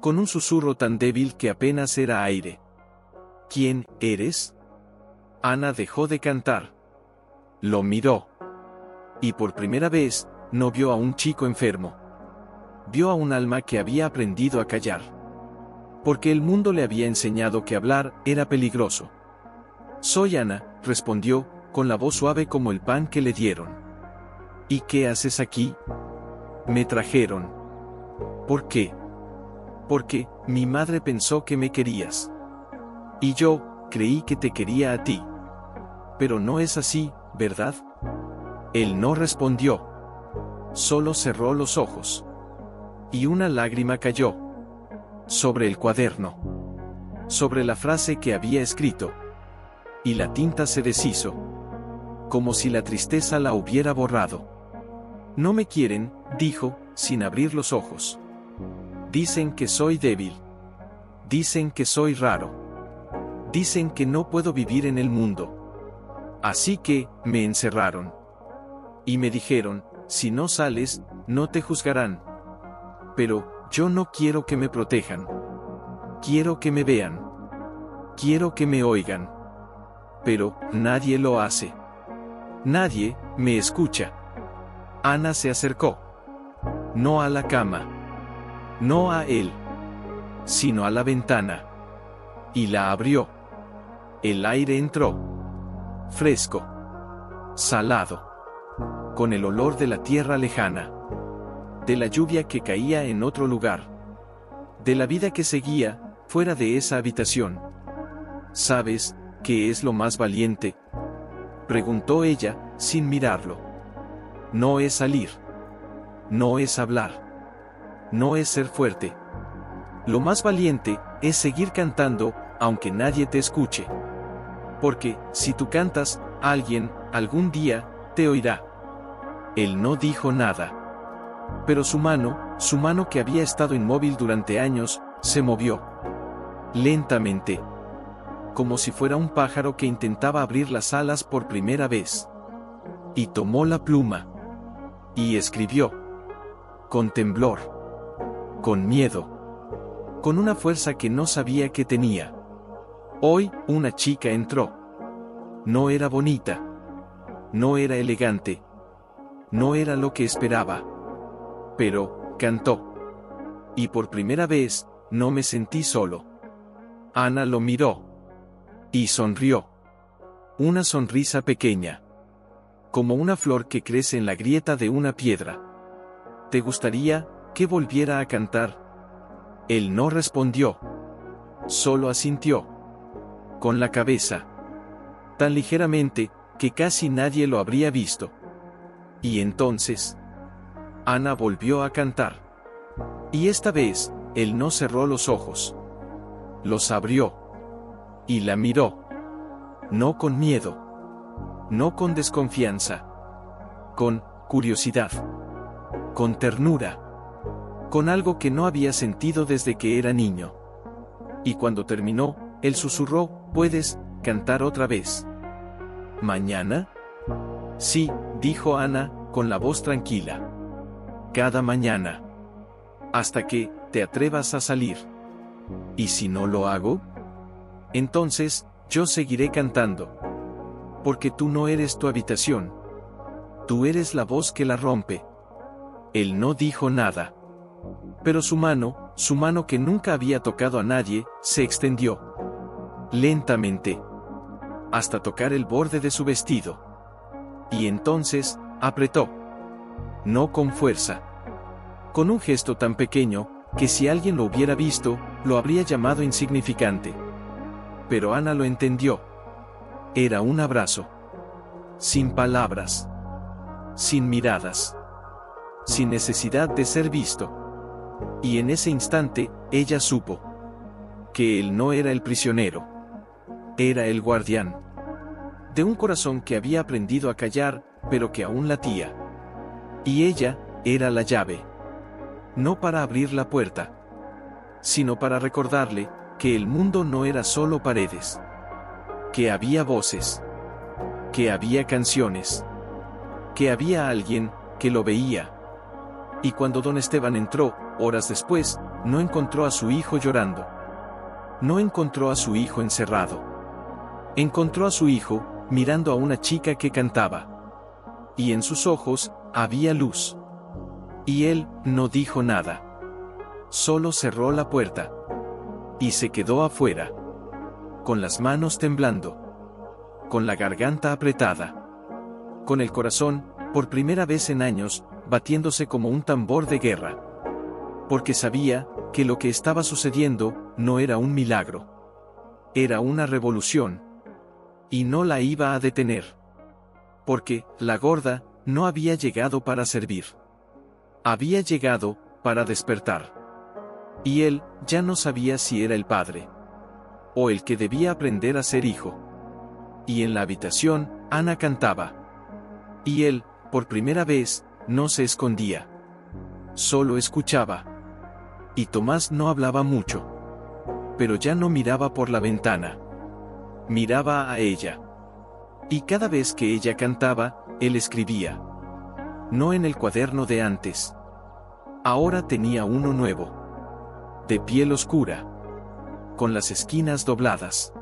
Con un susurro tan débil que apenas era aire. ¿Quién eres? Ana dejó de cantar. Lo miró. Y por primera vez, no vio a un chico enfermo. Vio a un alma que había aprendido a callar. Porque el mundo le había enseñado que hablar era peligroso. Soy Ana, respondió, con la voz suave como el pan que le dieron. ¿Y qué haces aquí? Me trajeron. ¿Por qué? Porque mi madre pensó que me querías. Y yo creí que te quería a ti. Pero no es así, ¿verdad? Él no respondió. Solo cerró los ojos. Y una lágrima cayó. Sobre el cuaderno. Sobre la frase que había escrito. Y la tinta se deshizo. Como si la tristeza la hubiera borrado. No me quieren, dijo, sin abrir los ojos. Dicen que soy débil. Dicen que soy raro. Dicen que no puedo vivir en el mundo. Así que, me encerraron. Y me dijeron, si no sales, no te juzgarán. Pero, yo no quiero que me protejan. Quiero que me vean. Quiero que me oigan. Pero, nadie lo hace. Nadie me escucha. Ana se acercó. No a la cama. No a él. Sino a la ventana. Y la abrió. El aire entró. Fresco. Salado. Con el olor de la tierra lejana. De la lluvia que caía en otro lugar. De la vida que seguía, fuera de esa habitación. ¿Sabes qué es lo más valiente? Preguntó ella, sin mirarlo. No es salir. No es hablar. No es ser fuerte. Lo más valiente es seguir cantando, aunque nadie te escuche. Porque, si tú cantas, alguien, algún día, te oirá. Él no dijo nada. Pero su mano que había estado inmóvil durante años, se movió. Lentamente. Como si fuera un pájaro que intentaba abrir las alas por primera vez. Y tomó la pluma. Y escribió. Con temblor. Con miedo. Con una fuerza que no sabía que tenía. Hoy, una chica entró. No era bonita. No era elegante. No era lo que esperaba. Pero, cantó. Y por primera vez, no me sentí solo. Ana lo miró. Y sonrió. Una sonrisa pequeña. Como una flor que crece en la grieta de una piedra. ¿Te gustaría que volviera a cantar? Él no respondió. Solo asintió. Con la cabeza. Tan ligeramente, que casi nadie lo habría visto. Y entonces, Ana volvió a cantar. Y esta vez, él no cerró los ojos. Los abrió. Y la miró. No con miedo. No con desconfianza. Con curiosidad. Con ternura. Con algo que no había sentido desde que era niño. Y cuando terminó, él susurró, ¿puedes cantar otra vez? ¿Mañana? Sí, dijo Ana, con la voz tranquila. Cada mañana. Hasta que te atrevas a salir. ¿Y si no lo hago? Entonces, yo seguiré cantando. Porque tú no eres tu habitación. Tú eres la voz que la rompe. Él no dijo nada. Pero su mano que nunca había tocado a nadie, se extendió. Lentamente. Hasta tocar el borde de su vestido. Y entonces, apretó. No con fuerza. Con un gesto tan pequeño, que si alguien lo hubiera visto, lo habría llamado insignificante. Pero Ana lo entendió. Era un abrazo. Sin palabras. Sin miradas. Sin necesidad de ser visto. Y en ese instante, ella supo que él no era el prisionero. Era el guardián. De un corazón que había aprendido a callar, pero que aún latía. Y ella, era la llave. No para abrir la puerta, sino para recordarle que el mundo no era solo paredes. Que había voces. Que había canciones. Que había alguien que lo veía. Y cuando don Esteban entró, horas después, no encontró a su hijo llorando. No encontró a su hijo encerrado. Encontró a su hijo, mirando a una chica que cantaba. Y en sus ojos, había luz. Y él, no dijo nada. Solo cerró la puerta. Y se quedó afuera. Con las manos temblando. Con la garganta apretada. Con el corazón, por primera vez en años, batiéndose como un tambor de guerra. Porque sabía que lo que estaba sucediendo no era un milagro. Era una revolución. Y no la iba a detener. Porque la gorda no había llegado para servir. Había llegado para despertar. Y él ya no sabía si era el padre. O el que debía aprender a ser hijo. Y en la habitación, Ana cantaba. Y él, por primera vez, no se escondía. Solo escuchaba. Y Tomás no hablaba mucho. Pero ya no miraba por la ventana. Miraba a ella. Y cada vez que ella cantaba, él escribía. No en el cuaderno de antes. Ahora tenía uno nuevo. De piel oscura. Con las esquinas dobladas.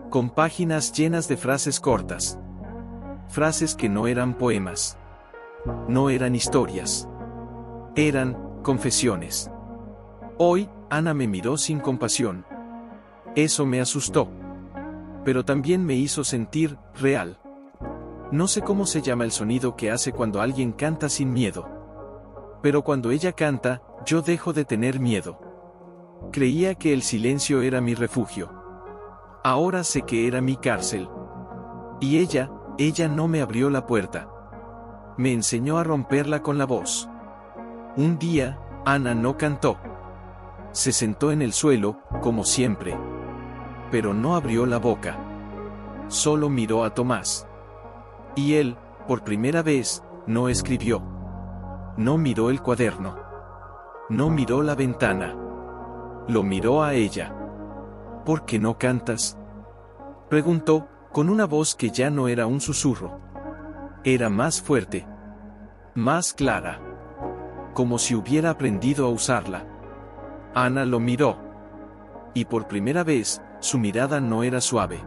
Con páginas llenas de frases cortas. Frases que no eran poemas. No eran historias. Eran confesiones. Hoy, Ana me miró sin compasión. Eso me asustó. Pero también me hizo sentir real. No sé cómo se llama el sonido que hace cuando alguien canta sin miedo. Pero cuando ella canta, yo dejo de tener miedo. Creía que el silencio era mi refugio. Ahora sé que era mi cárcel. Y ella no me abrió la puerta. Me enseñó a romperla con la voz. Un día, Ana no cantó. Se sentó en el suelo, como siempre. Pero no abrió la boca. Solo miró a Tomás. Y él, por primera vez, no escribió. No miró el cuaderno. No miró la ventana. Lo miró a ella. ¿Por qué no cantas?, preguntó, con una voz que ya no era un susurro. Era más fuerte. Más clara. Como si hubiera aprendido a usarla. Ana lo miró. Y por primera vez, su mirada no era suave.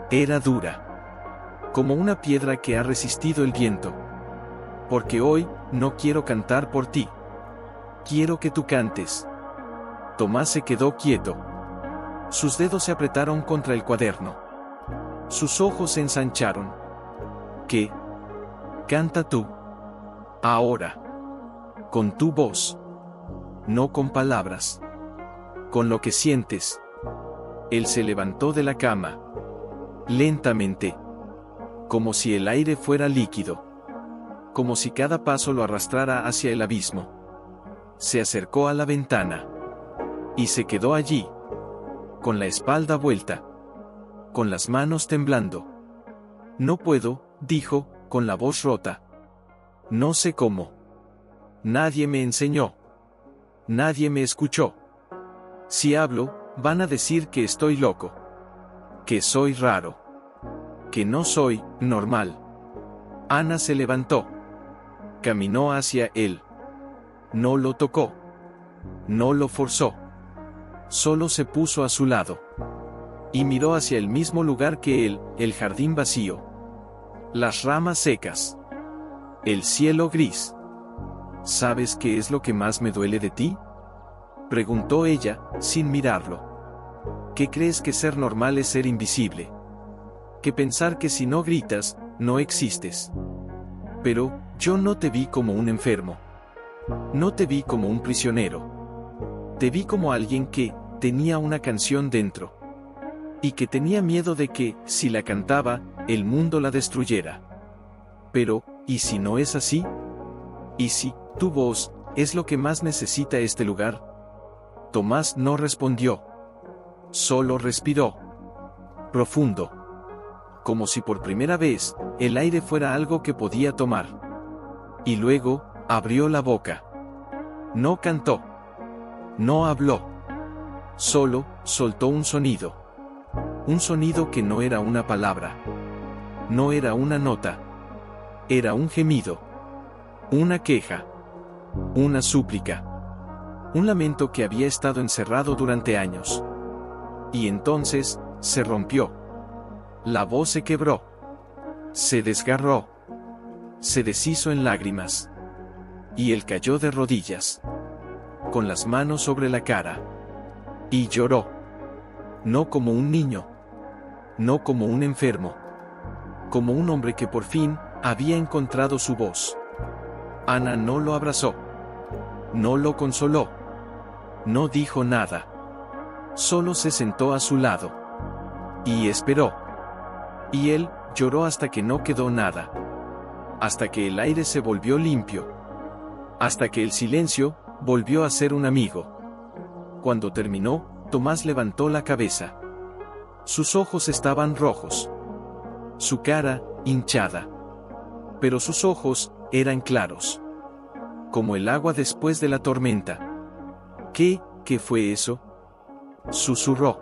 Era dura. Como una piedra que ha resistido el viento. Porque hoy, no quiero cantar por ti. Quiero que tú cantes. Tomás se quedó quieto. Sus dedos se apretaron contra el cuaderno. Sus ojos se ensancharon. ¿Qué? Canta tú. Ahora. Con tu voz. No con palabras. Con lo que sientes. Él se levantó de la cama. Lentamente. Como si el aire fuera líquido. Como si cada paso lo arrastrara hacia el abismo. Se acercó a la ventana. Y se quedó allí. Con la espalda vuelta. Con las manos temblando. No puedo, dijo, con la voz rota. No sé cómo. Nadie me enseñó. Nadie me escuchó. Si hablo, van a decir que estoy loco. Que soy raro. Que no soy normal. Ana se levantó. Caminó hacia él. No lo tocó. No lo forzó. Solo se puso a su lado. Y miró hacia el mismo lugar que él, el jardín vacío. Las ramas secas. El cielo gris. ¿Sabes qué es lo que más me duele de ti? Preguntó ella, sin mirarlo. ¿Qué crees que ser normal es ser invisible? Que pensar que si no gritas, no existes. Pero, yo no te vi como un enfermo. No te vi como un prisionero. Te vi como alguien que tenía una canción dentro. Y que tenía miedo de que, si la cantaba, el mundo la destruyera. Pero, ¿y si no es así? ¿Y si tu voz es lo que más necesita este lugar? Tomás no respondió. Solo respiró. Profundo. Como si por primera vez, el aire fuera algo que podía tomar. Y luego, abrió la boca. No cantó. No habló. Solo, soltó un sonido. Un sonido que no era una palabra. No era una nota. Era un gemido. Una queja. Una súplica. Un lamento que había estado encerrado durante años. Y entonces, se rompió. La voz se quebró. Se desgarró. Se deshizo en lágrimas. Y él cayó de rodillas. Con las manos sobre la cara. Y lloró. No como un niño. No como un enfermo. Como un hombre que por fin había encontrado su voz. Ana no lo abrazó. No lo consoló. No dijo nada. Solo se sentó a su lado. Y esperó. Y él lloró hasta que no quedó nada. Hasta que el aire se volvió limpio. Hasta que el silencio volvió a ser un amigo. Cuando terminó, Tomás levantó la cabeza. Sus ojos estaban rojos. Su cara, hinchada. Pero sus ojos eran claros. Como el agua después de la tormenta. ¿Qué fue eso? Susurró.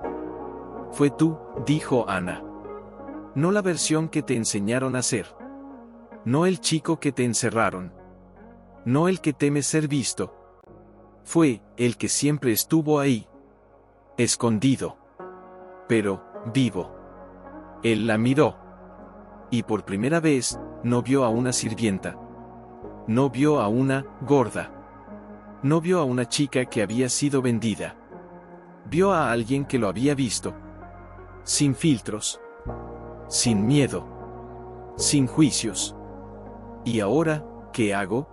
Fue tú, dijo Ana. No la versión que te enseñaron a ser. No el chico que te encerraron. No el que teme ser visto. Fue el que siempre estuvo ahí. Escondido. Pero, vivo. Él la miró. Y por primera vez, no vio a una sirvienta. No vio a una gorda. No vio a una chica que había sido vendida. Vio a alguien que lo había visto. Sin filtros. Sin miedo. Sin juicios. ¿Y ahora, qué hago?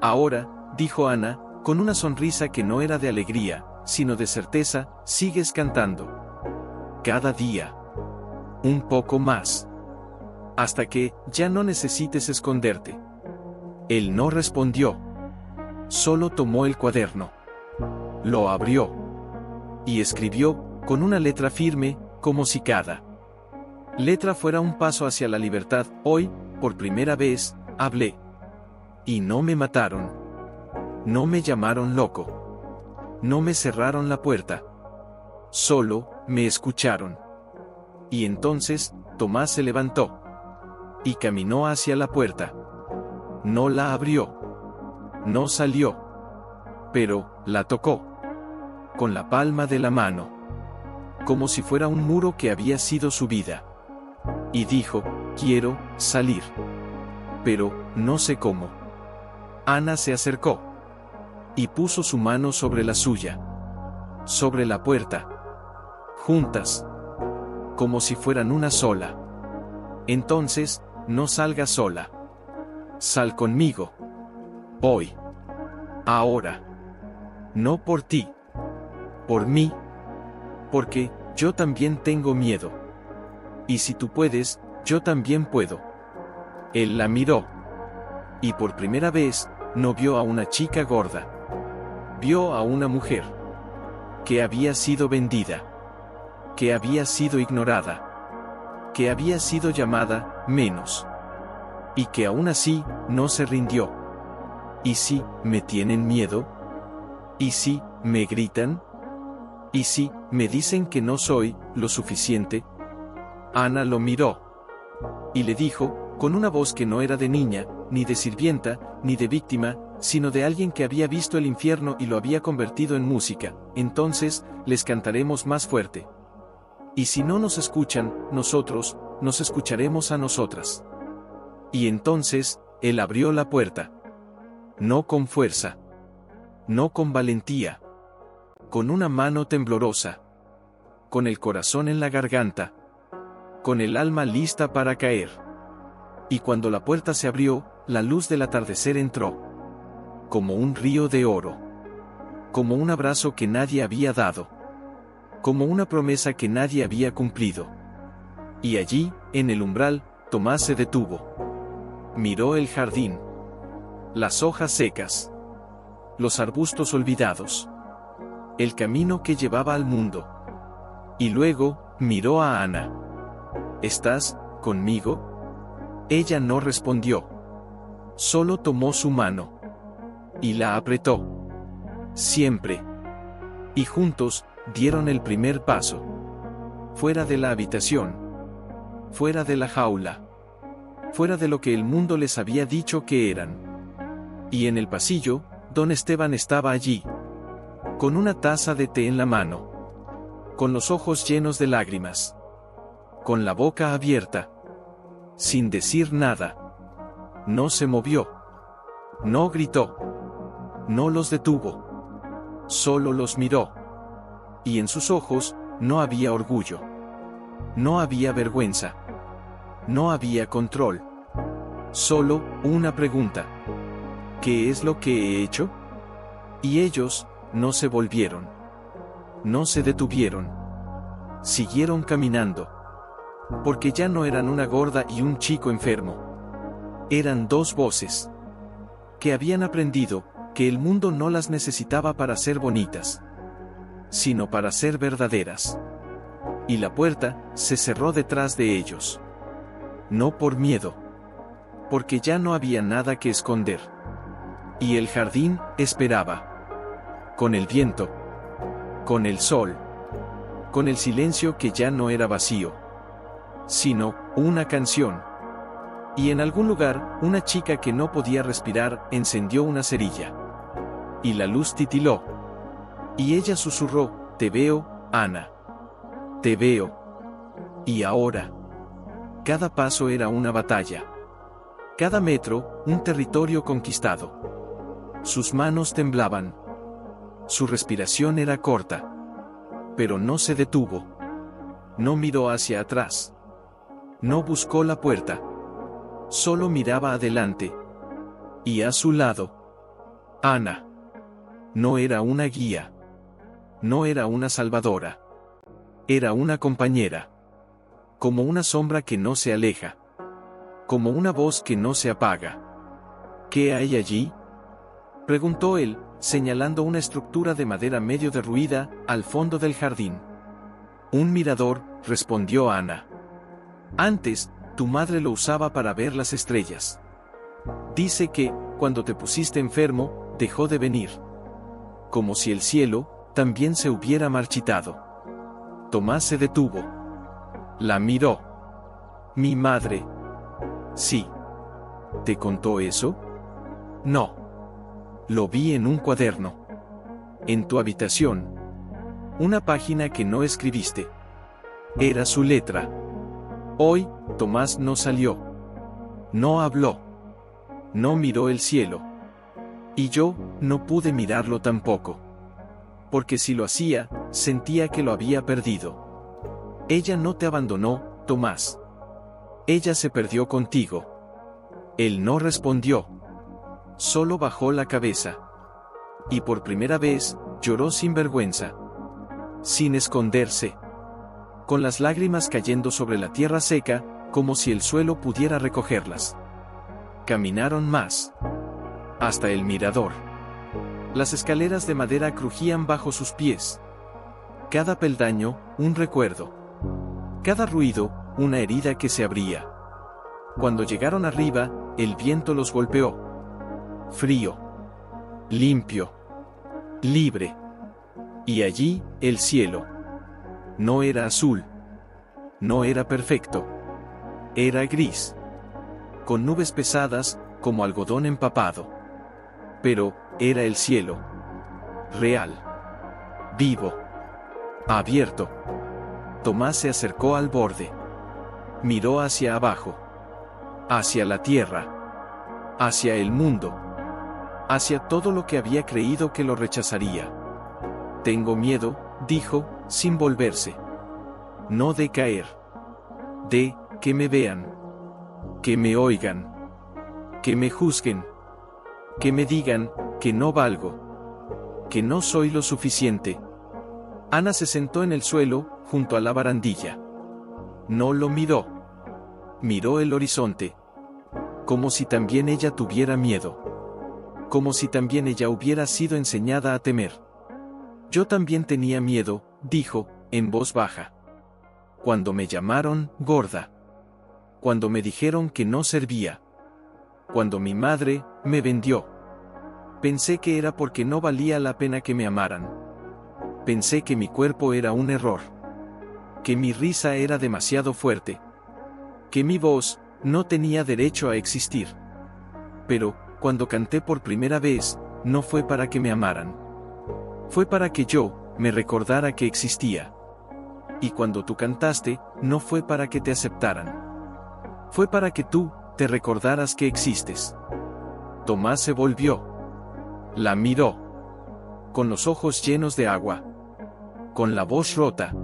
Ahora, dijo Ana, con una sonrisa que no era de alegría, sino de certeza, sigues cantando. Cada día. Un poco más. Hasta que, ya no necesites esconderte. Él no respondió. Solo tomó el cuaderno. Lo abrió. Y escribió, con una letra firme, como si cada letra fuera un paso hacia la libertad. Hoy, por primera vez, hablé. Y no me mataron. No me llamaron loco. No me cerraron la puerta. Solo, me escucharon. Y entonces, Tomás se levantó. Y caminó hacia la puerta. No la abrió. No salió. Pero, la tocó. Con la palma de la mano. Como si fuera un muro que había sido su vida. Y dijo, quiero salir. Pero, no sé cómo. Ana se acercó. Y puso su mano sobre la suya. Sobre la puerta. Juntas. Como si fueran una sola. Entonces, no salgas sola. Sal conmigo. Hoy. Ahora. No por ti. Por mí. Porque, yo también tengo miedo. Y si tú puedes, yo también puedo. Él la miró. Y por primera vez, no vio a una chica gorda. Vio a una mujer. Que había sido vendida. Que había sido ignorada. Que había sido llamada, menos. Y que aún así, no se rindió. ¿Y si, me tienen miedo? ¿Y si, me gritan? ¿Y si, me dicen que no soy lo suficiente? Ana lo miró. Y le dijo, con una voz que no era de niña, ni de sirvienta, ni de víctima, sino de alguien que había visto el infierno y lo había convertido en música, entonces, les cantaremos más fuerte. Y si no nos escuchan, nosotros, nos escucharemos a nosotras. Y entonces, él abrió la puerta. No con fuerza. No con valentía. Con una mano temblorosa. Con el corazón en la garganta. Con el alma lista para caer. Y cuando la puerta se abrió, la luz del atardecer entró. Como un río de oro. Como un abrazo que nadie había dado. Como una promesa que nadie había cumplido. Y allí, en el umbral, Tomás se detuvo. Miró el jardín. Las hojas secas. Los arbustos olvidados. El camino que llevaba al mundo. Y luego, miró a Ana. ¿Estás conmigo? Ella no respondió. Solo tomó su mano. Y la apretó. Siempre. Y juntos, dieron el primer paso. Fuera de la habitación. Fuera de la jaula. Fuera de lo que el mundo les había dicho que eran. Y en el pasillo, don Esteban estaba allí. Con una taza de té en la mano. Con los ojos llenos de lágrimas. Con la boca abierta. Sin decir nada. No se movió. No gritó. No los detuvo. Solo los miró. Y en sus ojos, no había orgullo. No había vergüenza. No había control. Solo una pregunta. ¿Qué es lo que he hecho? Y ellos, no se volvieron. No se detuvieron. Siguieron caminando. Porque ya no eran una gorda y un chico enfermo. Eran dos voces. Que habían aprendido, que el mundo no las necesitaba para ser bonitas. Sino para ser verdaderas. Y la puerta, se cerró detrás de ellos. No por miedo. Porque ya no había nada que esconder. Y el jardín, esperaba. Con el viento. Con el sol. Con el silencio que ya no era vacío. Sino, una canción. Y en algún lugar, una chica que no podía respirar, encendió una cerilla. Y la luz titiló. Y ella susurró, te veo, Ana. Te veo. Y ahora. Cada paso era una batalla. Cada metro, un territorio conquistado. Sus manos temblaban. Su respiración era corta. Pero no se detuvo. No miró hacia atrás. No buscó la puerta. Solo miraba adelante. Y a su lado. Ana. No era una guía. No era una salvadora. Era una compañera. Como una sombra que no se aleja. Como una voz que no se apaga. ¿Qué hay allí? Preguntó él, señalando una estructura de madera medio derruida, al fondo del jardín. Un mirador, respondió Ana. Antes, tu madre lo usaba para ver las estrellas. Dice que, cuando te pusiste enfermo, dejó de venir. Como si el cielo, también se hubiera marchitado. Tomás se detuvo. La miró. Mi madre. Sí. ¿Te contó eso? No. Lo vi en un cuaderno. En tu habitación. Una página que no escribiste. Era su letra. Hoy, Tomás no salió. No habló. No miró el cielo. Y yo, no pude mirarlo tampoco. Porque si lo hacía, sentía que lo había perdido. Ella no te abandonó, Tomás. Ella se perdió contigo. Él no respondió. Solo bajó la cabeza. Y por primera vez, lloró sin vergüenza. Sin esconderse. Con las lágrimas cayendo sobre la tierra seca, como si el suelo pudiera recogerlas. Caminaron más. Hasta el mirador. Las escaleras de madera crujían bajo sus pies. Cada peldaño, un recuerdo. Cada ruido, una herida que se abría. Cuando llegaron arriba, el viento los golpeó. Frío. Limpio. Libre. Y allí, el cielo. No era azul. No era perfecto. Era gris. Con nubes pesadas, como algodón empapado. Pero, era el cielo. Real. Vivo. Abierto. Tomás se acercó al borde. Miró hacia abajo. Hacia la tierra. hacia el mundo, hacia todo lo que había creído que lo rechazaría. Tengo miedo, dijo, sin volverse. No de caer. De que me vean. Que me oigan. Que me juzguen. Que me digan que no valgo. Que no soy lo suficiente. Ana se sentó en el suelo, junto a la barandilla. No lo miró. Miró el horizonte. Como si también ella tuviera miedo. Como si también ella hubiera sido enseñada a temer. Yo también tenía miedo, dijo, en voz baja. Cuando me llamaron gorda. Cuando me dijeron que no servía. Cuando mi madre me vendió. Pensé que era porque no valía la pena que me amaran. Pensé que mi cuerpo era un error. Que mi risa era demasiado fuerte. Que mi voz no tenía derecho a existir. Pero, cuando canté por primera vez, no fue para que me amaran. Fue para que yo me recordara que existía. Y cuando tú cantaste, no fue para que te aceptaran. Fue para que tú te recordaras que existes. Tomás se volvió. La miró. Con los ojos llenos de agua. Con la voz rota.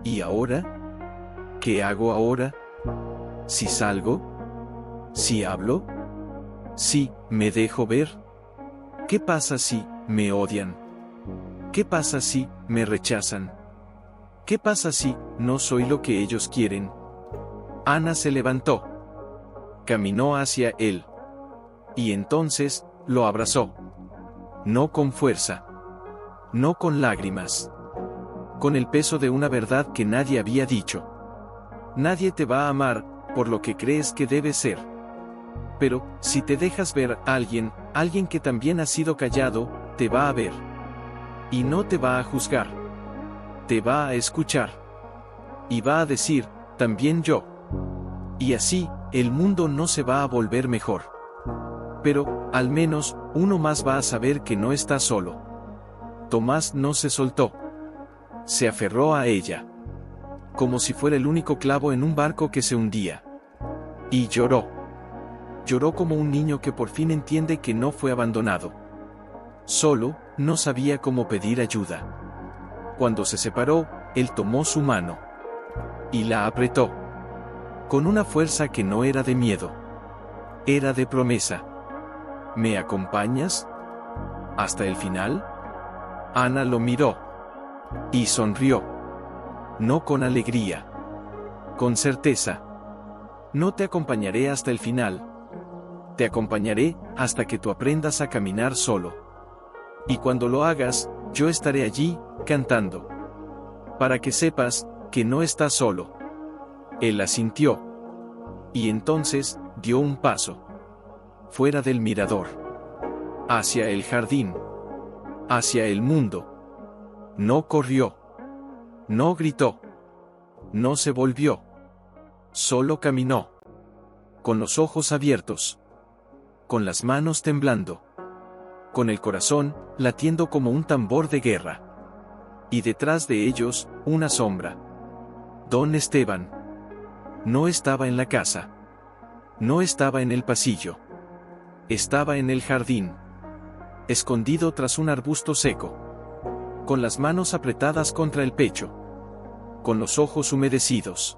¿Y ahora? ¿Qué hago ahora? ¿Si salgo? ¿Si hablo? ¿Si me dejo ver? ¿Qué pasa si me odian? ¿Qué pasa si me rechazan? ¿Qué pasa si no soy lo que ellos quieren? Ana se levantó. Caminó hacia él. Y entonces, lo abrazó. No con fuerza. No con lágrimas. Con el peso de una verdad que nadie había dicho. Nadie te va a amar por lo que crees que debe ser. Pero, si te dejas ver a alguien que también ha sido callado, te va a ver. Y no te va a juzgar. Te va a escuchar. Y va a decir, también yo. Y así, el mundo no se va a volver mejor. Pero, al menos, uno más va a saber que no está solo. Tomás no se soltó. Se aferró a ella. Como si fuera el único clavo en un barco que se hundía. Y lloró. Lloró como un niño que por fin entiende que no fue abandonado. Solo, no sabía cómo pedir ayuda. Cuando se separó, él tomó su mano. Y la apretó. Con una fuerza que no era de miedo. Era de promesa. ¿Me acompañas? ¿Hasta el final? Ana lo miró. Y sonrió. No con alegría. Con certeza. No te acompañaré hasta el final. Te acompañaré hasta que tú aprendas a caminar solo. Y cuando lo hagas, yo estaré allí, cantando. Para que sepas que no estás solo. Él asintió. Y entonces, dio un paso. Fuera del mirador. Hacia el jardín. Hacia el mundo. No corrió. No gritó. No se volvió. Solo caminó. Con los ojos abiertos. Con las manos temblando. Con el corazón latiendo como un tambor de guerra. Y detrás de ellos, una sombra. Don Esteban. No estaba en la casa. No estaba en el pasillo. Estaba en el jardín. Escondido tras un arbusto seco. Con las manos apretadas contra el pecho. Con los ojos humedecidos.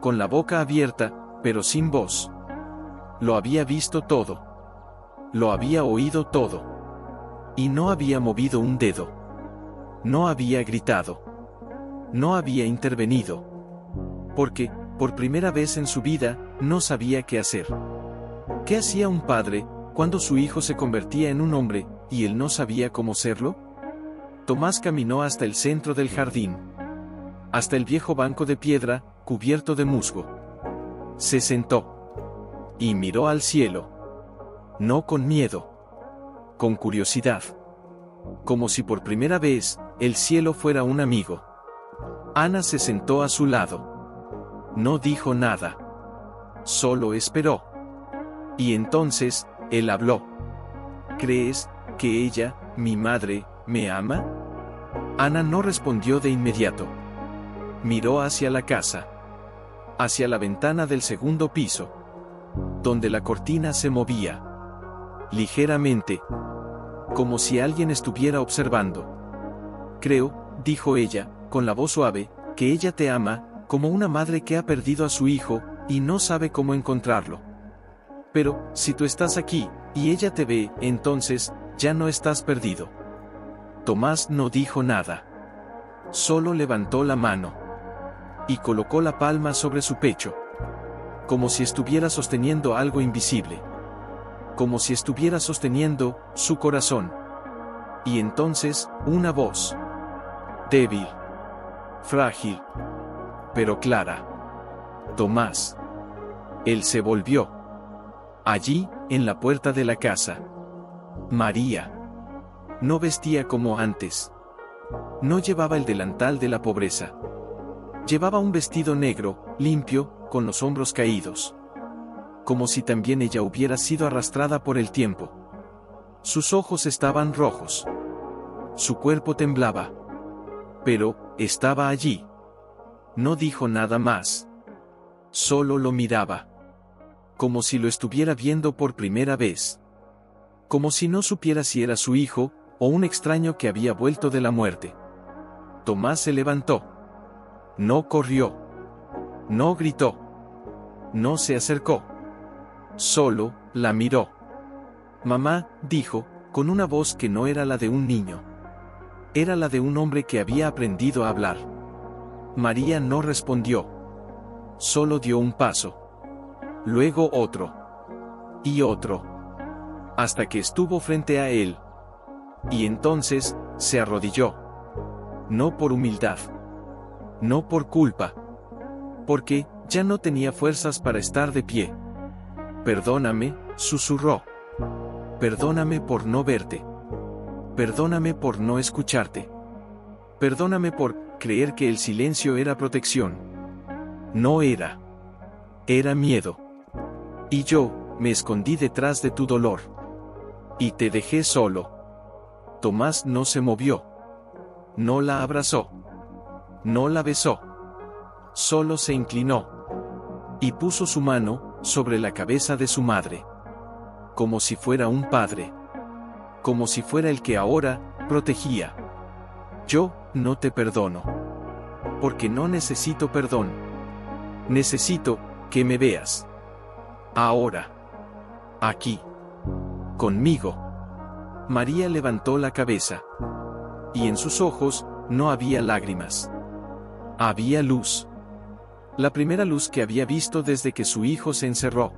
Con la boca abierta, pero sin voz. Lo había visto todo. Lo había oído todo. Y no había movido un dedo. No había gritado. No había intervenido. Porque, por primera vez en su vida, no sabía qué hacer. ¿Qué hacía un padre, cuando su hijo se convertía en un hombre, y él no sabía cómo serlo? Tomás caminó hasta el centro del jardín. Hasta el viejo banco de piedra, cubierto de musgo. Se sentó. Y miró al cielo. No con miedo. Con curiosidad. Como si por primera vez, el cielo fuera un amigo. Ana se sentó a su lado. No dijo nada. Solo esperó. Y entonces, él habló. ¿Crees que ella, mi madre, me ama? Ana no respondió de inmediato. Miró hacia la casa. Hacia la ventana del segundo piso. donde la cortina se movía ligeramente, como si alguien estuviera observando. Creo, dijo ella, con la voz suave, que ella te ama, como una madre que ha perdido a su hijo, y no sabe cómo encontrarlo. Pero, si tú estás aquí, y ella te ve, entonces, ya no estás perdido. Tomás no dijo nada. Solo levantó la mano. Y colocó la palma sobre su pecho. Como si estuviera sosteniendo algo invisible. Como si estuviera sosteniendo su corazón. Y entonces, una voz. Débil. Frágil. Pero clara. Tomás. Él se volvió. Allí, en la puerta de la casa. María. No vestía como antes. No llevaba el delantal de la pobreza. Llevaba un vestido negro, limpio, con los hombros caídos. Como si también ella hubiera sido arrastrada por el tiempo. Sus ojos estaban rojos. Su cuerpo temblaba. Pero, estaba allí. No dijo nada más. Solo lo miraba. Como si lo estuviera viendo por primera vez. Como si no supiera si era su hijo, o un extraño que había vuelto de la muerte. Tomás se levantó. No corrió. No gritó. No se acercó. Solo, la miró. Mamá, dijo, con una voz que no era la de un niño. Era la de un hombre que había aprendido a hablar. María no respondió. Solo dio un paso. Luego otro. Y otro. Hasta que estuvo frente a él. Y entonces, se arrodilló. No por humildad. No por culpa. Porque, ya no tenía fuerzas para estar de pie. Perdóname, susurró. Perdóname por no verte. Perdóname por no escucharte. Perdóname por creer que el silencio era protección. No era. Era miedo. Y yo, me escondí detrás de tu dolor. Y te dejé solo. Tomás no se movió. No la abrazó. No la besó. Solo se inclinó. Y puso su mano sobre la cabeza de su madre. Como si fuera un padre. Como si fuera el que ahora protegía. Yo no te perdono. Porque no necesito perdón. Necesito que me veas. Ahora. Aquí. Conmigo. María levantó la cabeza. Y en sus ojos no había lágrimas. Había luz. La primera luz que había visto desde que su hijo se encerró.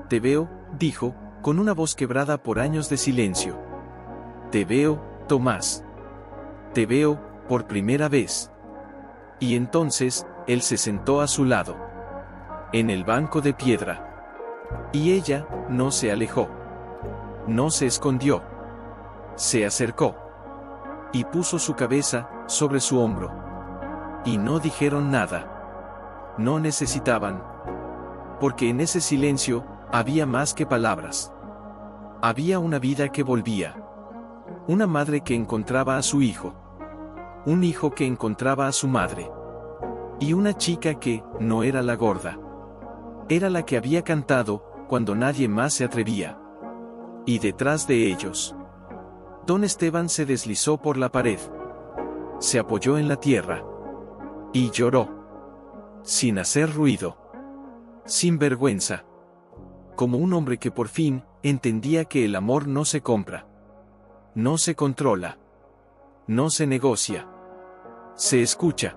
Te veo, dijo, con una voz quebrada por años de silencio. Te veo, Tomás. Te veo, por primera vez. Y entonces, él se sentó a su lado. En el banco de piedra. Y ella, no se alejó. No se escondió. Se acercó. Y puso su cabeza sobre su hombro. Y no dijeron nada. No necesitaban. Porque en ese silencio, había más que palabras. Había una vida que volvía. Una madre que encontraba a su hijo. Un hijo que encontraba a su madre. Y una chica que, no era la gorda. Era la que había cantado, cuando nadie más se atrevía. Y detrás de ellos. Don Esteban se deslizó por la pared. Se apoyó en la tierra. Y lloró. Sin hacer ruido. Sin vergüenza. Como un hombre que por fin, entendía que el amor no se compra. No se controla. No se negocia. Se escucha.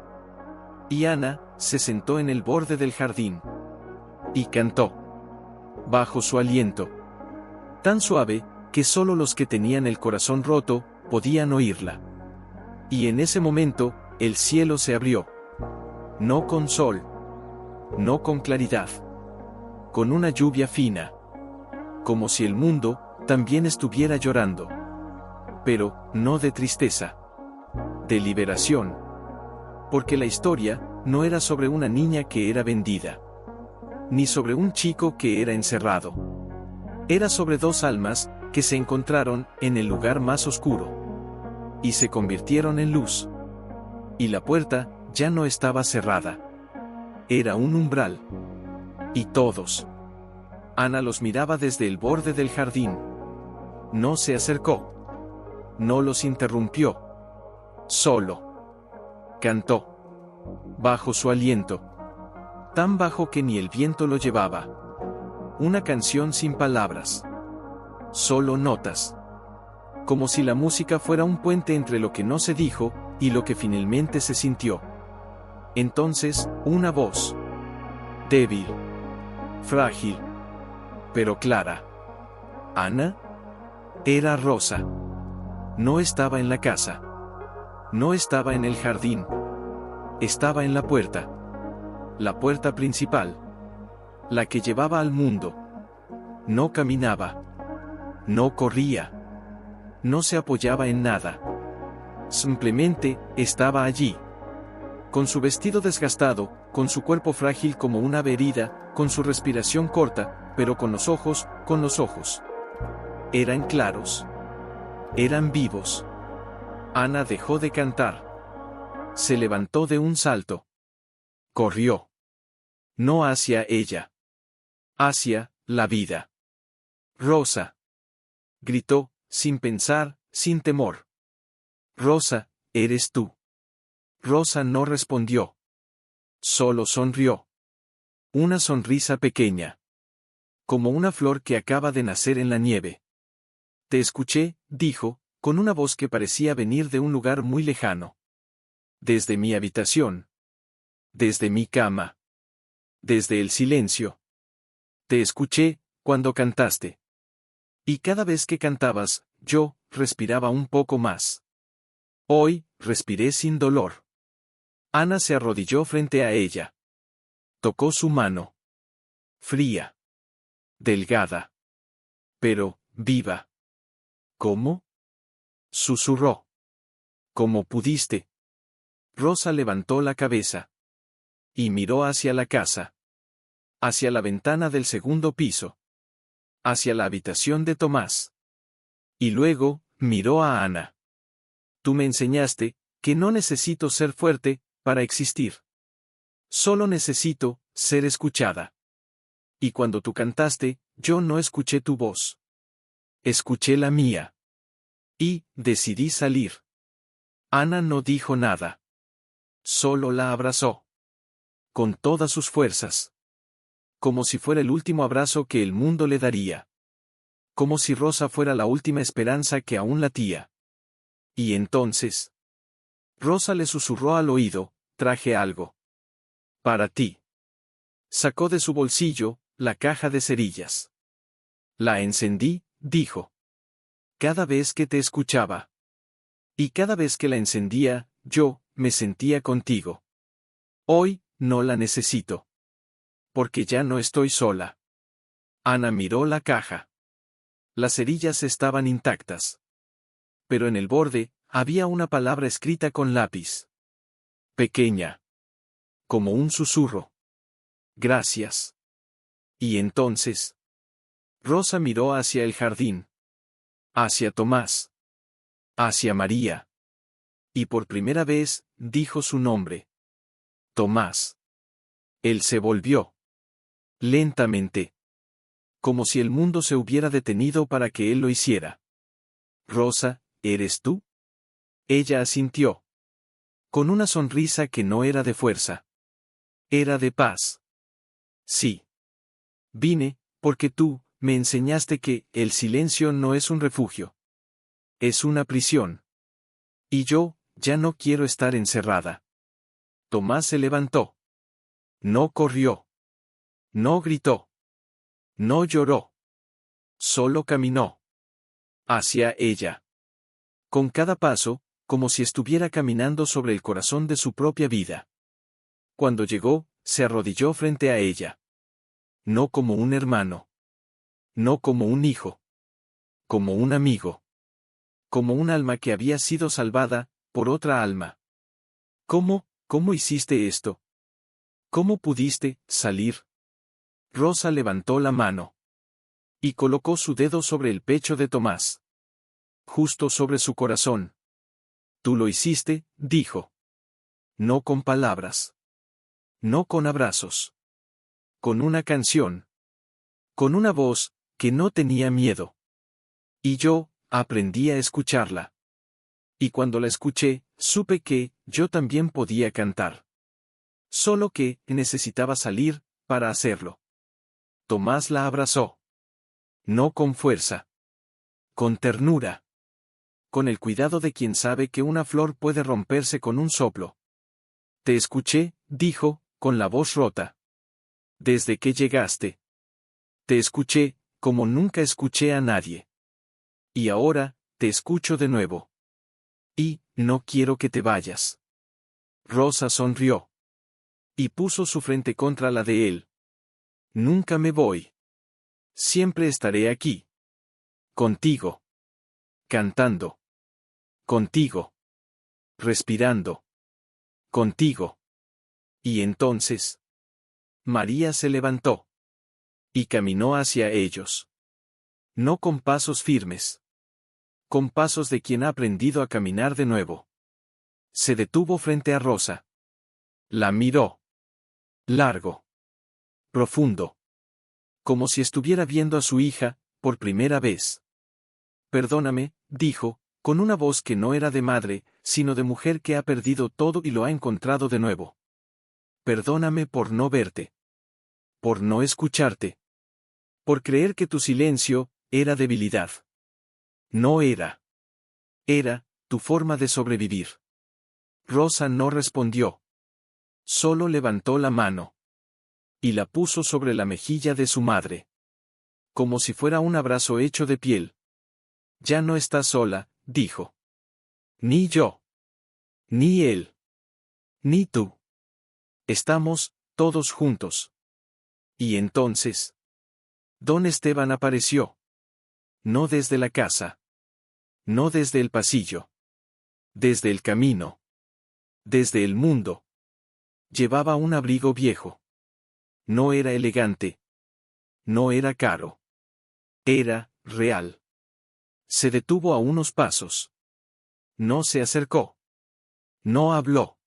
Y Ana, se sentó en el borde del jardín. Y cantó. Bajo su aliento. Tan suave, que solo los que tenían el corazón roto, podían oírla. Y en ese momento, el cielo se abrió. No con sol. No con claridad. Con una lluvia fina. Como si el mundo, también estuviera llorando. Pero, no de tristeza. De liberación. Porque la historia, no era sobre una niña que era vendida. Ni sobre un chico que era encerrado. Era sobre dos almas, que se encontraron, en el lugar más oscuro. Y se convirtieron en luz. Y la puerta, ya no estaba cerrada. Era un umbral. Y todos. Ana los miraba desde el borde del jardín. No se acercó. No los interrumpió. Solo cantó. Bajo su aliento. Tan bajo que ni el viento lo llevaba. Una canción sin palabras. Solo notas. Como si la música fuera un puente entre lo que no se dijo y lo que finalmente se sintió. Entonces, una voz. Débil. Frágil. Pero clara. ¿Ana? Era Rosa. No estaba en la casa. No estaba en el jardín. Estaba en la puerta. La puerta principal. La que llevaba al mundo. No caminaba. No corría. No se apoyaba en nada. Simplemente, estaba allí. Con su vestido desgastado, con su cuerpo frágil como una ave herida, con su respiración corta, pero con los ojos. Eran claros. Eran vivos. Ana dejó de cantar. Se levantó de un salto. Corrió. No hacia ella. Hacia la vida. Rosa. Gritó, sin pensar, sin temor. Rosa, eres tú. Rosa no respondió. Solo sonrió. Una sonrisa pequeña. Como una flor que acaba de nacer en la nieve. Te escuché, dijo, con una voz que parecía venir de un lugar muy lejano. Desde mi habitación. Desde mi cama. Desde el silencio. Te escuché, cuando cantaste. Y cada vez que cantabas, yo, respiraba un poco más. Hoy, respiré sin dolor. Ana se arrodilló frente a ella. Tocó su mano. Fría. Delgada. Pero, viva. ¿Cómo? Susurró. ¿Cómo pudiste? Rosa levantó la cabeza. Y miró hacia la casa. Hacia la ventana del segundo piso. Hacia la habitación de Tomás. Y luego, miró a Ana. Tú me enseñaste, que no necesito ser fuerte, para existir. Solo necesito, ser escuchada. Y cuando tú cantaste, yo no escuché tu voz. Escuché la mía. Y, decidí salir. Ana no dijo nada. Solo la abrazó. Con todas sus fuerzas. Como si fuera el último abrazo que el mundo le daría. Como si Rosa fuera la última esperanza que aún latía. Y entonces. Rosa le susurró al oído, traje algo. Para ti. Sacó de su bolsillo, la caja de cerillas. La encendí, dijo. Cada vez que te escuchaba. Y cada vez que la encendía, yo, me sentía contigo. Hoy, no la necesito. Porque ya no estoy sola. Ana miró la caja. Las cerillas estaban intactas. Pero en el borde, había una palabra escrita con lápiz. Pequeña. Como un susurro. Gracias. Y entonces. Rosa miró hacia el jardín. Hacia Tomás. Hacia María. Y por primera vez, dijo su nombre. Tomás. Él se volvió. Lentamente. Como si el mundo se hubiera detenido para que él lo hiciera. Rosa, ¿eres tú? Ella asintió. Con una sonrisa que no era de fuerza. Era de paz. Sí. Vine, porque tú, me enseñaste que, el silencio no es un refugio. Es una prisión. Y yo, ya no quiero estar encerrada. Tomás se levantó. No corrió. No gritó. No lloró. Solo caminó. Hacia ella. Con cada paso, como si estuviera caminando sobre el corazón de su propia vida. Cuando llegó, se arrodilló frente a ella. No como un hermano. No como un hijo. Como un amigo. Como un alma que había sido salvada, por otra alma. ¿Cómo hiciste esto? ¿Cómo pudiste, salir? Rosa levantó la mano. Y colocó su dedo sobre el pecho de Tomás. Justo sobre su corazón. Tú lo hiciste, dijo. No con palabras. No con abrazos. Con una canción. Con una voz que no tenía miedo. Y yo aprendí a escucharla. Y cuando la escuché, supe que yo también podía cantar. Solo que necesitaba salir para hacerlo. Tomás la abrazó. No con fuerza. Con ternura. Con el cuidado de quien sabe que una flor puede romperse con un soplo. Te escuché, dijo, con la voz rota. Desde que llegaste. Te escuché, como nunca escuché a nadie. Y ahora, te escucho de nuevo. Y, no quiero que te vayas. Rosa sonrió. Y puso su frente contra la de él. Nunca me voy. Siempre estaré aquí. Contigo. Cantando. Contigo. Respirando. Contigo. Y entonces. María se levantó. Y caminó hacia ellos. No con pasos firmes. Con pasos de quien ha aprendido a caminar de nuevo. Se detuvo frente a Rosa. La miró. Largo. Profundo. Como si estuviera viendo a su hija, por primera vez. Perdóname, dijo, con una voz que no era de madre, sino de mujer que ha perdido todo y lo ha encontrado de nuevo. Perdóname por no verte. Por no escucharte. Por creer que tu silencio era debilidad. No era. Era tu forma de sobrevivir. Rosa no respondió. Solo levantó la mano. Y la puso sobre la mejilla de su madre. Como si fuera un abrazo hecho de piel. Ya no estás sola, dijo. Ni yo. Ni él. Ni tú. Estamos, todos juntos. Y entonces. Don Esteban apareció. No desde la casa. No desde el pasillo. Desde el camino. Desde el mundo. Llevaba un abrigo viejo. No era elegante. No era caro. Era real. Se detuvo a unos pasos. No se acercó. No habló.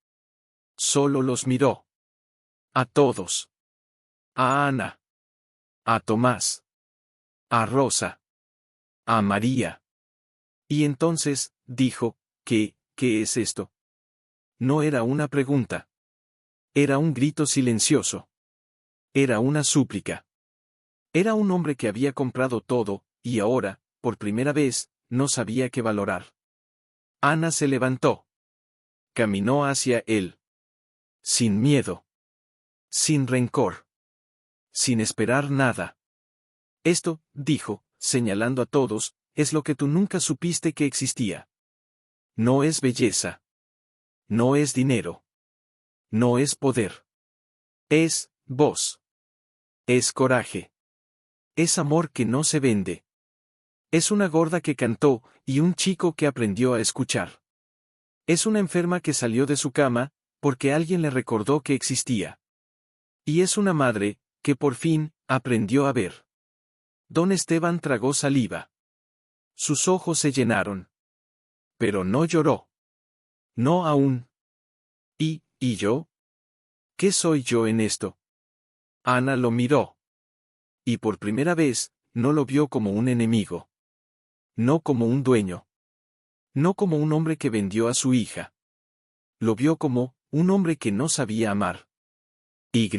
Solo los miró. A todos. A Ana. A Tomás. A Rosa. A María. Y entonces, dijo, ¿qué es esto? No era una pregunta. Era un grito silencioso. Era una súplica. Era un hombre que había comprado todo, y ahora, por primera vez, no sabía qué valorar. Ana se levantó. Caminó hacia él. Sin miedo. Sin rencor. Sin esperar nada. Esto, dijo, señalando a todos, es lo que tú nunca supiste que existía. No es belleza. No es dinero. No es poder. Es voz. Es coraje. Es amor que no se vende. Es una gorda que cantó, y un chico que aprendió a escuchar. Es una enferma que salió de su cama, porque alguien le recordó que existía. Y es una madre, que por fin, aprendió a ver. Don Esteban tragó saliva. Sus ojos se llenaron. Pero no lloró. No aún. ¿Y yo? ¿Qué soy yo en esto? Ana lo miró. Y por primera vez, no lo vio como un enemigo. No como un dueño. No como un hombre que vendió a su hija. Lo vio como un hombre que no sabía amar. Y.